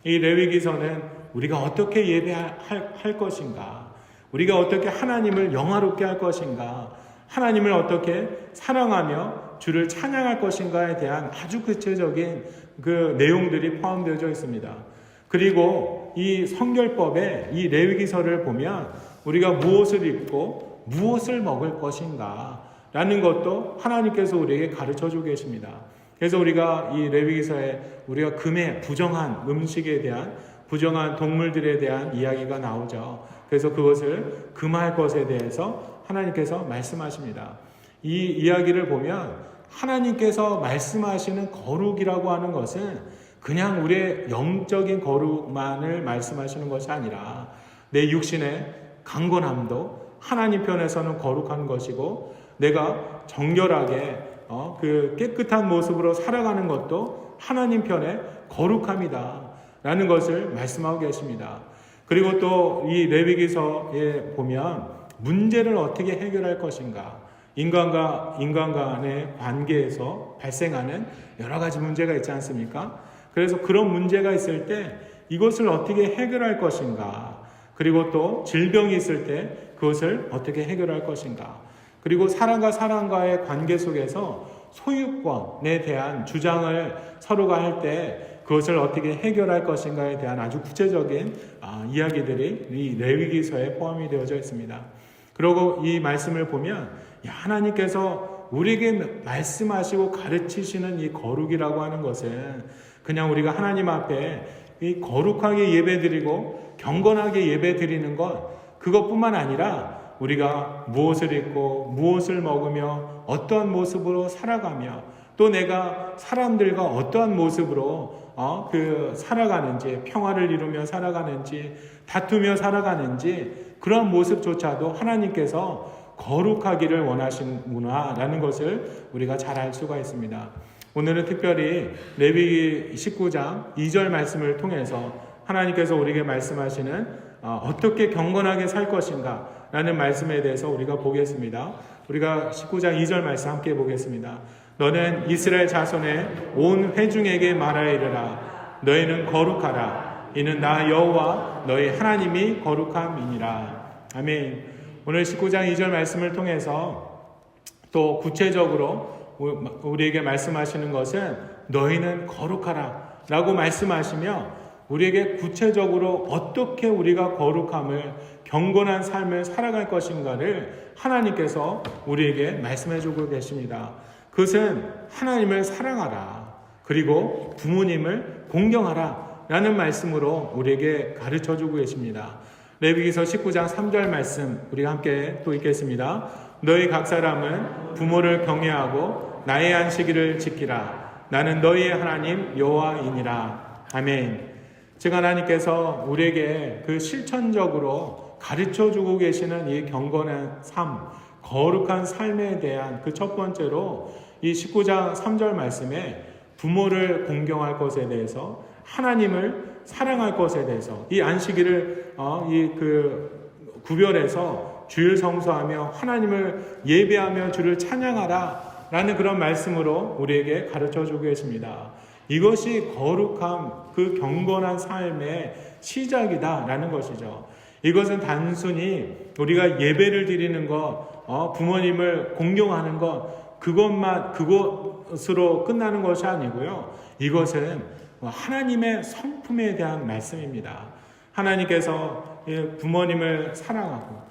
이 레위기서는 우리가 어떻게 예배할 것인가, 우리가 어떻게 하나님을 영화롭게 할 것인가, 하나님을 어떻게 사랑하며 주를 찬양할 것인가에 대한 아주 구체적인 그 내용들이 포함되어져 있습니다. 그리고 이 성결법에 이 레위기서를 보면 우리가 무엇을 입고 무엇을 먹을 것인가 라는 것도 하나님께서 우리에게 가르쳐주고 계십니다. 그래서 우리가 이 레위기서에 우리가 금의 부정한 음식에 대한 부정한 동물들에 대한 이야기가 나오죠. 그래서 그것을 금할 것에 대해서 하나님께서 말씀하십니다. 이 이야기를 보면 하나님께서 말씀하시는 거룩이라고 하는 것은 그냥 우리의 영적인 거룩만을 말씀하시는 것이 아니라 내 육신의 강건함도 하나님 편에서는 거룩한 것이고 내가 정결하게 그 깨끗한 모습으로 살아가는 것도 하나님 편의 거룩함이다 라는 것을 말씀하고 계십니다. 그리고 또 이 레위기서에 보면 문제를 어떻게 해결할 것인가, 인간과 인간 간의 관계에서 발생하는 여러 가지 문제가 있지 않습니까? 그래서 그런 문제가 있을 때 이것을 어떻게 해결할 것인가, 그리고 또 질병이 있을 때 그것을 어떻게 해결할 것인가, 그리고 사람과 사람과의 관계 속에서 소유권에 대한 주장을 서로가 할 때 그것을 어떻게 해결할 것인가에 대한 아주 구체적인 이야기들이 이 레위기서에 포함이 되어져 있습니다. 그리고 이 말씀을 보면 하나님께서 우리에게 말씀하시고 가르치시는 이 거룩이라고 하는 것은 그냥 우리가 하나님 앞에 이 거룩하게 예배드리고 경건하게 예배드리는 것, 그것뿐만 아니라 우리가 무엇을 입고 무엇을 먹으며 어떠한 모습으로 살아가며 또 내가 사람들과 어떠한 모습으로 살아가는지, 평화를 이루며 살아가는지, 다투며 살아가는지, 그런 모습조차도 하나님께서 거룩하기를 원하시는구나라는 것을 우리가 잘 알 수가 있습니다. 오늘은 특별히 레위기 19장 2절 말씀을 통해서 하나님께서 우리에게 말씀하시는 어떻게 경건하게 살 것인가 라는 말씀에 대해서 우리가 보겠습니다. 우리가 19장 2절 말씀 함께 보겠습니다. 너는 이스라엘 자손의 온 회중에게 말하여 이르라. 너희는 거룩하라. 이는 나 여호와 너희 하나님이 거룩함이니라. 아멘. 오늘 19장 2절 말씀을 통해서 또 구체적으로 우리에게 말씀하시는 것은 너희는 거룩하라 라고 말씀하시며 우리에게 구체적으로 어떻게 우리가 거룩함을, 경건한 삶을 살아갈 것인가를 하나님께서 우리에게 말씀해 주고 계십니다. 그것은 하나님을 사랑하라, 그리고 부모님을 공경하라 라는 말씀으로 우리에게 가르쳐 주고 계십니다. 레위기서 19장 3절 말씀 우리가 함께 또 읽겠습니다. 너희 각 사람은 부모를 경외하고 나의 안식일을 지키라. 나는 너희의 하나님 여호와이니라. 아멘. 즉 하나님께서 우리에게 그 실천적으로 가르쳐주고 계시는 이 경건한 삶, 거룩한 삶에 대한 그 첫 번째로 이 19장 3절 말씀에 부모를 공경할 것에 대해서, 하나님을 사랑할 것에 대해서, 이 안식일을 구별해서 주일 성수하며 하나님을 예배하며 주를 찬양하라 라는 그런 말씀으로 우리에게 가르쳐주고 계십니다. 이것이 거룩함, 그 경건한 삶의 시작이다라는 것이죠. 이것은 단순히 우리가 예배를 드리는 것, 부모님을 공경하는 것, 그것으로 끝나는 것이 아니고요. 이것은 하나님의 성품에 대한 말씀입니다. 하나님께서 부모님을 사랑하고,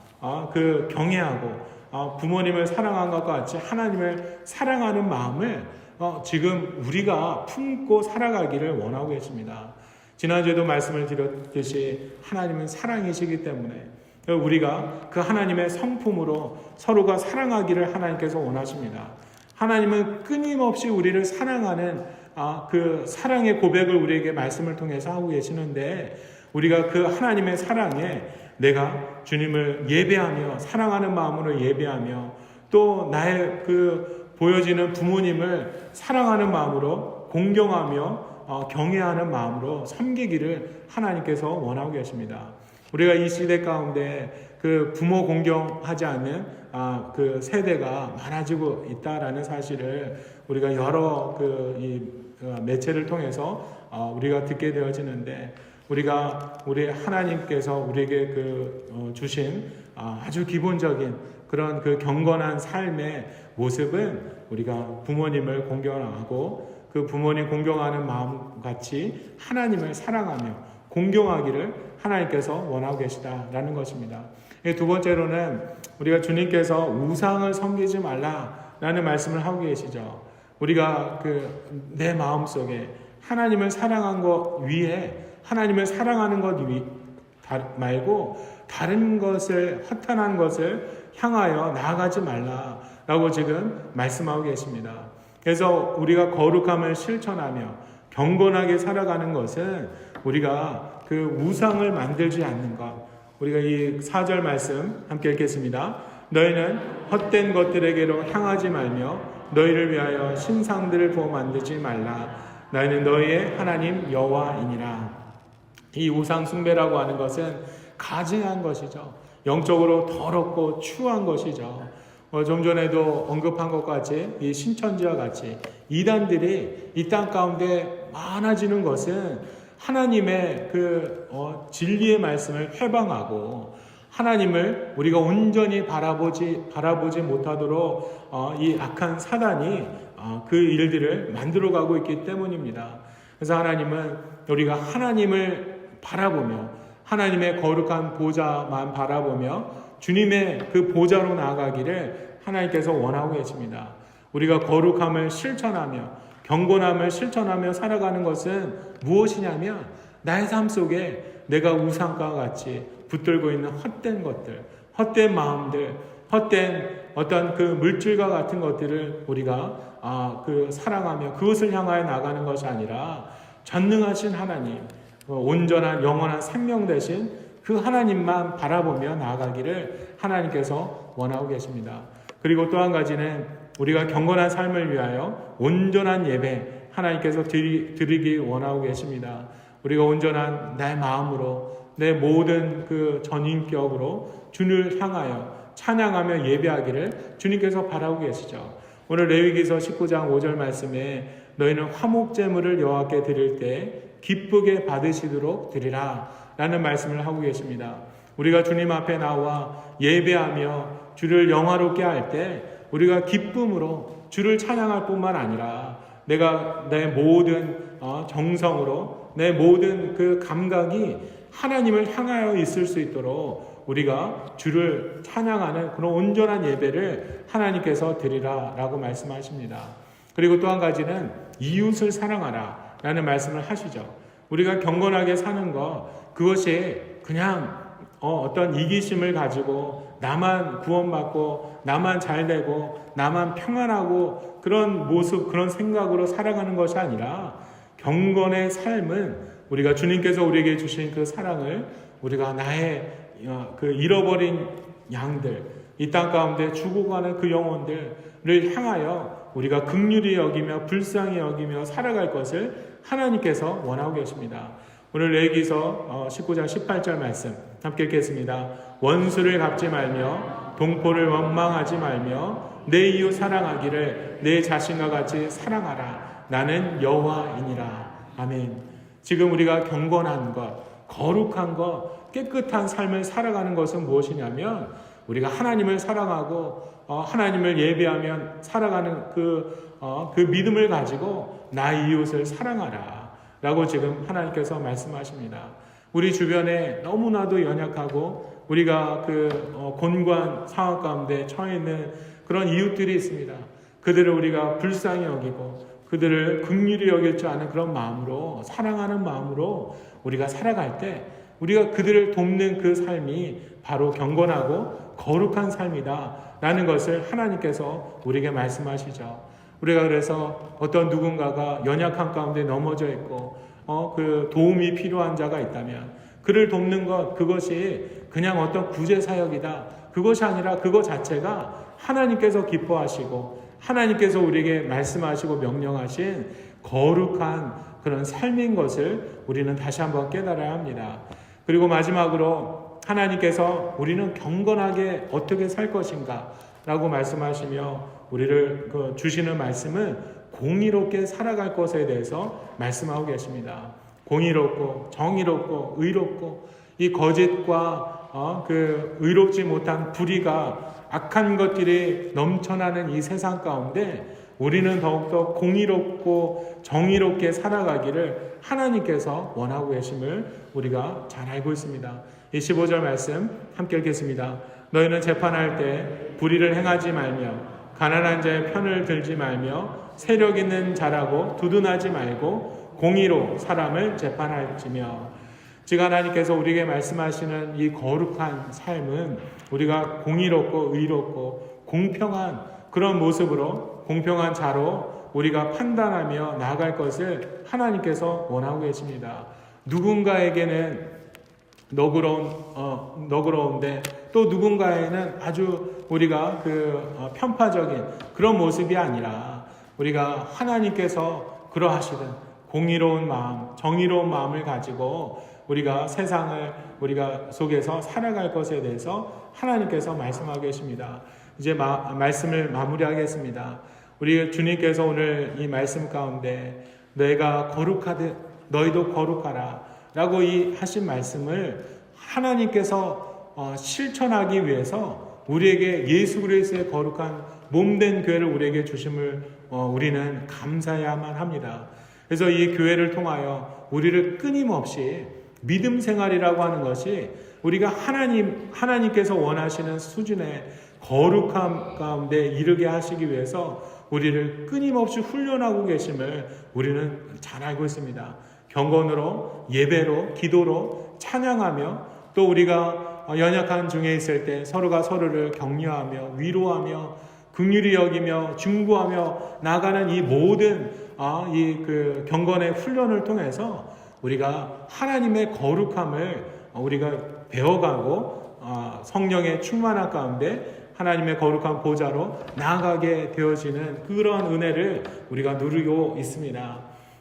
경외하고, 부모님을 사랑한 것과 같이 하나님을 사랑하는 마음을 지금 우리가 품고 살아가기를 원하고 계십니다. 지난주에도 말씀을 드렸듯이 하나님은 사랑이시기 때문에 우리가 그 하나님의 성품으로 서로가 사랑하기를 하나님께서 원하십니다. 하나님은 끊임없이 우리를 사랑하는 그 사랑의 고백을 우리에게 말씀을 통해서 하고 계시는데, 우리가 그 하나님의 사랑에 내가 주님을 예배하며 사랑하는 마음으로 예배하며, 또 나의 그 보여지는 부모님을 사랑하는 마음으로 공경하며 경외하는 마음으로 섬기기를 하나님께서 원하고 계십니다. 우리가 이 시대 가운데 그 부모 공경하지 않는 그 세대가 많아지고 있다라는 사실을 우리가 여러 매체를 통해서 우리가 듣게 되어지는데, 우리 하나님께서 우리에게 주신 아주 기본적인 그런 그 경건한 삶의 모습은 우리가 부모님을 공경하고 그 부모님 공경하는 마음같이 하나님을 사랑하며 공경하기를 하나님께서 원하고 계시다라는 것입니다. 두 번째로는 우리가 주님께서 우상을 섬기지 말라라는 말씀을 하고 계시죠. 우리가 내 마음속에 하나님을 사랑한 것 위에, 하나님을 사랑하는 것 말고 다른 것을, 허탄한 것을 향하여 나아가지 말라라고 지금 말씀하고 계십니다. 그래서 우리가 거룩함을 실천하며 경건하게 살아가는 것은 우리가 그 우상을 만들지 않는 것. 우리가 이 4절 말씀 함께 읽겠습니다. 너희는 헛된 것들에게로 향하지 말며 너희를 위하여 신상들을 부어 만들지 말라. 너희는 너희의 하나님 여호와이니라. 이 우상 숭배라고 하는 것은 가증한 것이죠. 영적으로 더럽고 추한 것이죠. 좀 전에도 언급한 것 같이 이 신천지와 같이 이단들이 이 땅 가운데 많아지는 것은 하나님의 진리의 말씀을 회방하고 하나님을 우리가 온전히 바라보지 못하도록 이 악한 사단이 그 일들을 만들어가고 있기 때문입니다. 그래서 하나님은 우리가 하나님을 바라보며 하나님의 거룩한 보좌만 바라보며 주님의 그 보좌로 나아가기를 하나님께서 원하고 계십니다. 우리가 거룩함을 실천하며 경건함을 실천하며 살아가는 것은 무엇이냐면, 나의 삶 속에 내가 우상과 같이 붙들고 있는 헛된 것들, 헛된 마음들, 헛된 어떤 그 물질과 같은 것들을 우리가 사랑하며 그것을 향하여 나가는 것이 아니라 전능하신 하나님, 온전한 영원한 생명 되신 그 하나님만 바라보며 나아가기를 하나님께서 원하고 계십니다. 그리고 또 한 가지는 우리가 경건한 삶을 위하여 온전한 예배 하나님께서 드리기 원하고 계십니다. 우리가 온전한 내 마음으로, 내 모든 그 전인격으로 주를 향하여 찬양하며 예배하기를 주님께서 바라고 계시죠. 오늘 레위기서 19장 5절 말씀에 너희는 화목제물을 여호와께 드릴 때 기쁘게 받으시도록 드리라 라는 말씀을 하고 계십니다. 우리가 주님 앞에 나와 예배하며 주를 영화롭게 할 때 우리가 기쁨으로 주를 찬양할 뿐만 아니라 내가 내 모든 정성으로 내 모든 그 감각이 하나님을 향하여 있을 수 있도록 우리가 주를 찬양하는 그런 온전한 예배를 하나님께서 드리라 라고 말씀하십니다. 그리고 또 한 가지는 이웃을 사랑하라 라는 말씀을 하시죠. 우리가 경건하게 사는 것, 그것이 그냥 어떤 이기심을 가지고 나만 구원받고 나만 잘되고 나만 평안하고 그런 모습, 그런 생각으로 살아가는 것이 아니라 경건의 삶은 우리가 주님께서 우리에게 주신 그 사랑을 우리가 나의 그 잃어버린 양들, 이 땅 가운데 죽어가는 그 영혼들을 향하여 우리가 긍휼히 여기며 불쌍히 여기며 살아갈 것을 하나님께서 원하고 계십니다. 오늘 레위기서 19장 18절 말씀 함께 읽겠습니다. 원수를 갚지 말며 동포를 원망하지 말며 내 이웃 사랑하기를 내 자신과 같이 사랑하라. 나는 여호와이니라. 아멘. 지금 우리가 경건한 것, 거룩한 것, 깨끗한 삶을 살아가는 것은 무엇이냐면 우리가 하나님을 사랑하고 하나님을 예배하면 살아가는 그 믿음을 가지고 나 이웃을 사랑하라 라고 지금 하나님께서 말씀하십니다. 우리 주변에 너무나도 연약하고 우리가 곤고한 상황 가운데 처해 있는 그런 이웃들이 있습니다. 그들을 우리가 불쌍히 여기고 그들을 긍휼히 여길 줄 아는 그런 마음으로, 사랑하는 마음으로 우리가 살아갈 때 우리가 그들을 돕는 그 삶이 바로 경건하고 거룩한 삶이다 라는 것을 하나님께서 우리에게 말씀하시죠. 우리가 그래서 어떤 누군가가 연약한 가운데 넘어져 있고 그 도움이 필요한 자가 있다면 그를 돕는 것, 그것이 그냥 어떤 구제 사역이다, 그것이 아니라 그것 자체가 하나님께서 기뻐하시고 하나님께서 우리에게 말씀하시고 명령하신 거룩한 그런 삶인 것을 우리는 다시 한번 깨달아야 합니다. 그리고 마지막으로 하나님께서 우리는 경건하게 어떻게 살 것인가 라고 말씀하시며 우리를 주시는 말씀은 공의롭게 살아갈 것에 대해서 말씀하고 계십니다. 공의롭고 정의롭고 의롭고 이 거짓과 의롭지 못한 불의가 악한 것들이 넘쳐나는 이 세상 가운데 우리는 더욱더 공의롭고 정의롭게 살아가기를 하나님께서 원하고 계심을 우리가 잘 알고 있습니다. 이 15절 말씀 함께 읽겠습니다. 너희는 재판할 때 불의를 행하지 말며 가난한 자의 편을 들지 말며 세력 있는 자라고 두둔하지 말고 공의로 사람을 재판할지며. 지금 하나님께서 우리에게 말씀하시는 이 거룩한 삶은 우리가 공의롭고 의롭고 공평한 그런 모습으로, 공평한 자로 우리가 판단하며 나아갈 것을 하나님께서 원하고 계십니다. 누군가에게는 너그러운데 또 누군가에는 아주 우리가 편파적인 그런 모습이 아니라 우리가 하나님께서 그러하시는 공의로운 마음, 정의로운 마음을 가지고 우리가 세상을 우리가 속에서 살아갈 것에 대해서 하나님께서 말씀하고 계십니다. 이제 말씀을 마무리하겠습니다. 우리 주님께서 오늘 이 말씀 가운데 내가 거룩하듯 너희도 거룩하라 라고 하신 말씀을 하나님께서 실천하기 위해서 우리에게 예수 그리스도의 거룩한 몸된 교회를 우리에게 주심을 우리는 감사해야만 합니다. 그래서 이 교회를 통하여 우리를 끊임없이 믿음 생활이라고 하는 것이 우리가 하나님께서 원하시는 수준의 거룩함 가운데 이르게 하시기 위해서 우리를 끊임없이 훈련하고 계심을 우리는 잘 알고 있습니다. 경건으로, 예배로, 기도로, 찬양하며 또 우리가 연약한 중에 있을 때 서로가 서로를 격려하며 위로하며 긍휼히 여기며 중보하며 나가는 이 모든 경건의 훈련을 통해서 우리가 하나님의 거룩함을 우리가 배워가고 성령의 충만한 가운데 하나님의 거룩한 보좌로 나아가게 되어지는 그러한 은혜를 우리가 누리고 있습니다.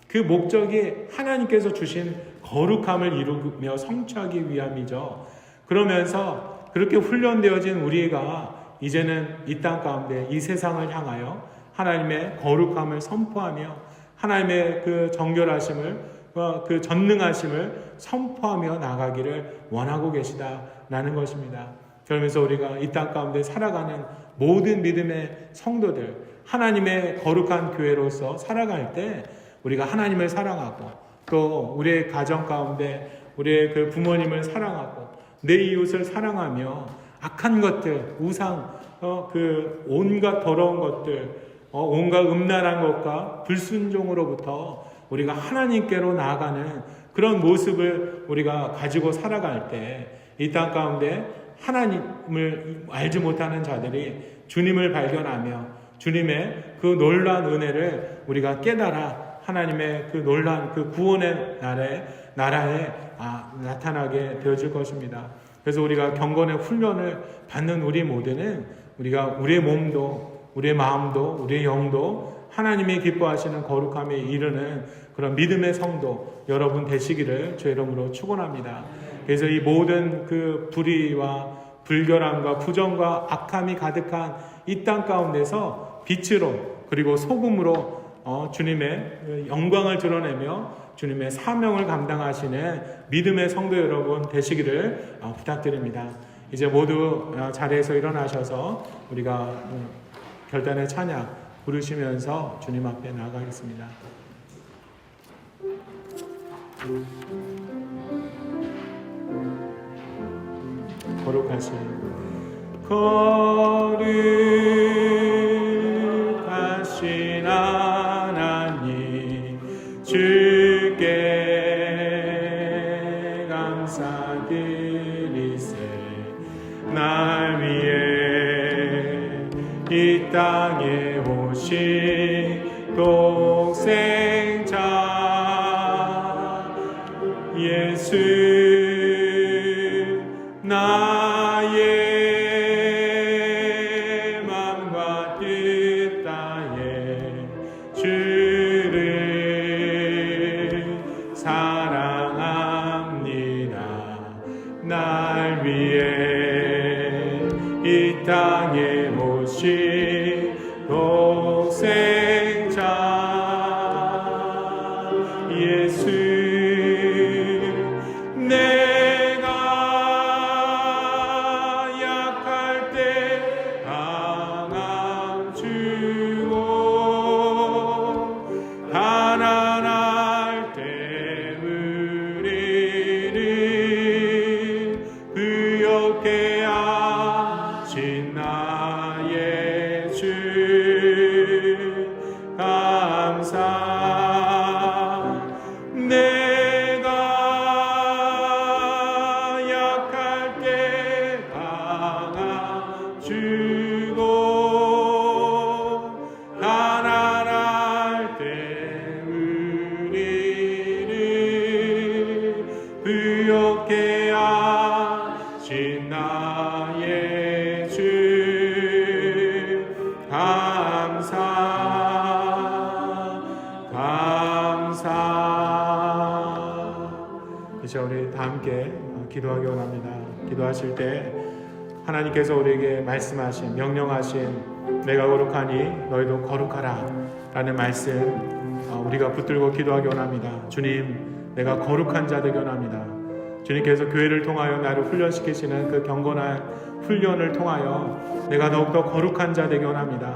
그 목적이 하나님께서 주신 거룩함을 이루며 성취하기 위함이죠. 그러면서 그렇게 훈련되어진 우리가 이제는 이 땅 가운데 이 세상을 향하여 하나님의 거룩함을 선포하며 하나님의 그 정결하심을 그 전능하심을 선포하며 나가기를 원하고 계시다라는 것입니다. 그러면서 우리가 이 땅 가운데 살아가는 모든 믿음의 성도들, 하나님의 거룩한 교회로서 살아갈 때 우리가 하나님을 사랑하고 또 우리의 가정 가운데 우리의 그 부모님을 사랑하고 내 이웃을 사랑하며 악한 것들, 우상, 온갖 더러운 것들, 온갖 음란한 것과 불순종으로부터 우리가 하나님께로 나아가는 그런 모습을 우리가 가지고 살아갈 때 이 땅 가운데 하나님을 알지 못하는 자들이 주님을 발견하며 주님의 그 놀라운 은혜를 우리가 깨달아 하나님의 그 놀라운 그 구원의 나라에 나타나게 되어질 것입니다. 그래서 우리가 경건의 훈련을 받는 우리 모두는 우리가 우리의 몸도 우리의 마음도 우리의 영도 하나님이 기뻐하시는 거룩함에 이르는 그런 믿음의 성도 여러분 되시기를 주의 이름으로 축원합니다. 그래서 이 모든 그 불의와 불결함과 부정과 악함이 가득한 이 땅 가운데서 빛으로 그리고 소금으로 주님의 영광을 드러내며 주님의 사명을 감당하시는 믿음의 성도 여러분 되시기를 부탁드립니다. 이제 모두 자리에서 일어나셔서 우리가 결단의 찬양 부르시면서 주님 앞에 나아가겠습니다. 거룩하신 하나님 주께 감사드리세. 날 위해 이 땅에 오신 독생자 예수 나의 맘과 뜻 다해 주를 사랑합니다. 날 위해 이 땅에 오신 독생자 예수 내가 약할 때 강함 주고 가난할 때 우리를 부욕해 하신 나의 주 감사. 내가 약할 때 강함 주고 가난할 때 우리를 부욕해 하신 나의 주 감사. 이제 우리 다 함께 기도하기 원합니다. 기도하실 때 하나님께서 우리에게 말씀하신 명령하신 내가 거룩하니 너희도 거룩하라 라는 말씀 우리가 붙들고 기도하기 원합니다. 주님, 내가 거룩한 자 되기 원합니다. 주님께서 교회를 통하여 나를 훈련시키시는 그 경건한 훈련을 통하여 내가 더욱더 거룩한 자 되기 원합니다.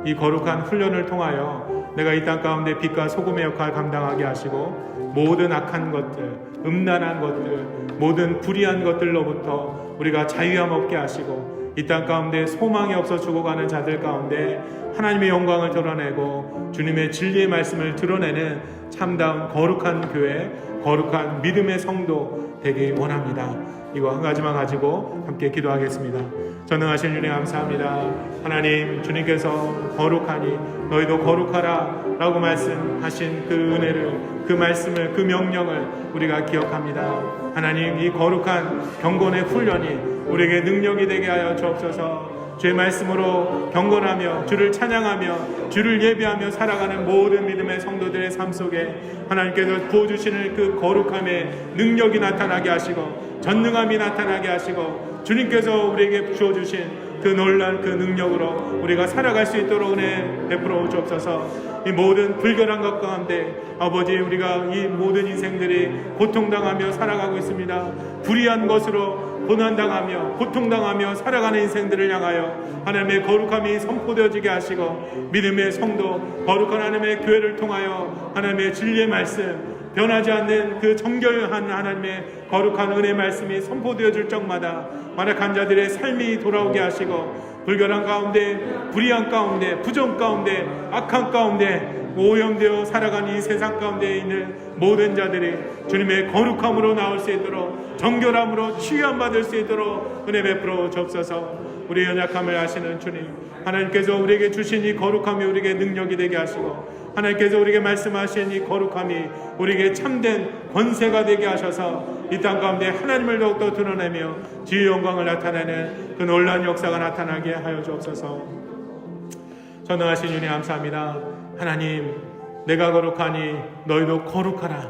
이 거룩한 훈련을 통하여 내가 이 땅 가운데 빛과 소금의 역할을 감당하게 하시고 모든 악한 것들, 음란한 것들, 모든 불의한 것들로부터 우리가 자유함 얻게 하시고 이 땅 가운데 소망이 없어 죽어가는 자들 가운데 하나님의 영광을 드러내고 주님의 진리의 말씀을 드러내는 참다운 거룩한 교회, 거룩한 믿음의 성도 되기 원합니다. 이거 한 가지만 가지고 함께 기도하겠습니다. 전능하신 주님 감사합니다. 하나님, 주님께서 거룩하니 너희도 거룩하라 라고 말씀하신 그 은혜를, 그 말씀을, 그 명령을 우리가 기억합니다. 하나님, 이 거룩한 경건의 훈련이 우리에게 능력이 되게 하여 주옵소서. 주의 말씀으로 경건하며 주를 찬양하며 주를 예배하며 살아가는 모든 믿음의 성도들의 삶 속에 하나님께서 부어주시는 그 거룩함의 능력이 나타나게 하시고 전능함이 나타나게 하시고 주님께서 우리에게 주어주신 그 놀란 그 능력으로 우리가 살아갈 수 있도록 은혜 베풀어 주옵소서. 이 모든 불결한 것 가운데 아버지, 우리가 이 모든 인생들이 고통당하며 살아가고 있습니다. 불의한 것으로 고난당하며 고통당하며 살아가는 인생들을 향하여 하나님의 거룩함이 선포되어지게 하시고 믿음의 성도, 거룩한 하나님의 교회를 통하여 하나님의 진리의 말씀, 변하지 않는 그 정결한 하나님의 거룩한 은혜의 말씀이 선포되어질 적마다 완악한 자들의 삶이 돌아오게 하시고 불결한 가운데, 불의한 가운데, 부정 가운데, 악한 가운데 오염되어 살아가는 이 세상 가운데 있는 모든 자들이 주님의 거룩함으로 나올 수 있도록, 정결함으로 취함받을 수 있도록 은혜 베풀어 주옵소서. 우리의 연약함을 아시는 주님, 하나님께서 우리에게 주신 이 거룩함이 우리에게 능력이 되게 하시고, 하나님께서 우리에게 말씀하신 이 거룩함이 우리에게 참된 권세가 되게 하셔서 이 땅 가운데 하나님을 더욱더 드러내며 주의 영광을 나타내는 그 놀라운 역사가 나타나게 하여 주옵소서. 전능하신 주님 감사합니다. 하나님, 내가 거룩하니 너희도 거룩하라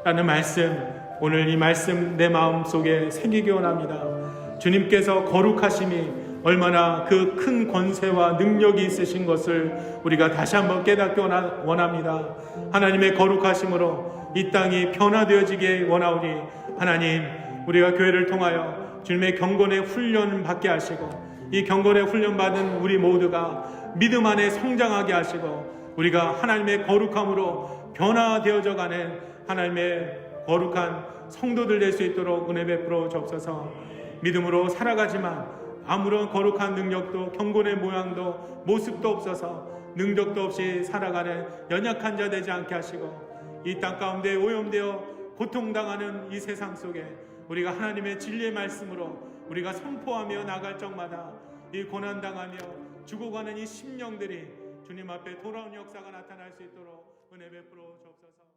라는 말씀, 오늘 이 말씀 내 마음속에 새기기 원합니다. 주님께서 거룩하심이 얼마나 그 큰 권세와 능력이 있으신 것을 우리가 다시 한번 깨닫기 원합니다. 하나님의 거룩하심으로 이 땅이 변화되어지게 원하오니 하나님, 우리가 교회를 통하여 주님의 경건의 훈련을 받게 하시고, 이 경건의 훈련 받은 우리 모두가 믿음 안에 성장하게 하시고, 우리가 하나님의 거룩함으로 변화되어져 가는 하나님의 거룩한 성도들 될 수 있도록 은혜 베풀어 주옵소서. 믿음으로 살아가지만 아무런 거룩한 능력도, 경건의 모양도, 모습도 없어서 능력도 없이 살아가는 연약한 자 되지 않게 하시고, 이 땅 가운데 오염되어 고통당하는 이 세상 속에 우리가 하나님의 진리의 말씀으로 우리가 선포하며 나갈 적마다 이 고난당하며 죽어가는 이 심령들이 주님 앞에 돌아온 역사가 나타날 수 있도록 은혜 베풀어 주옵소서.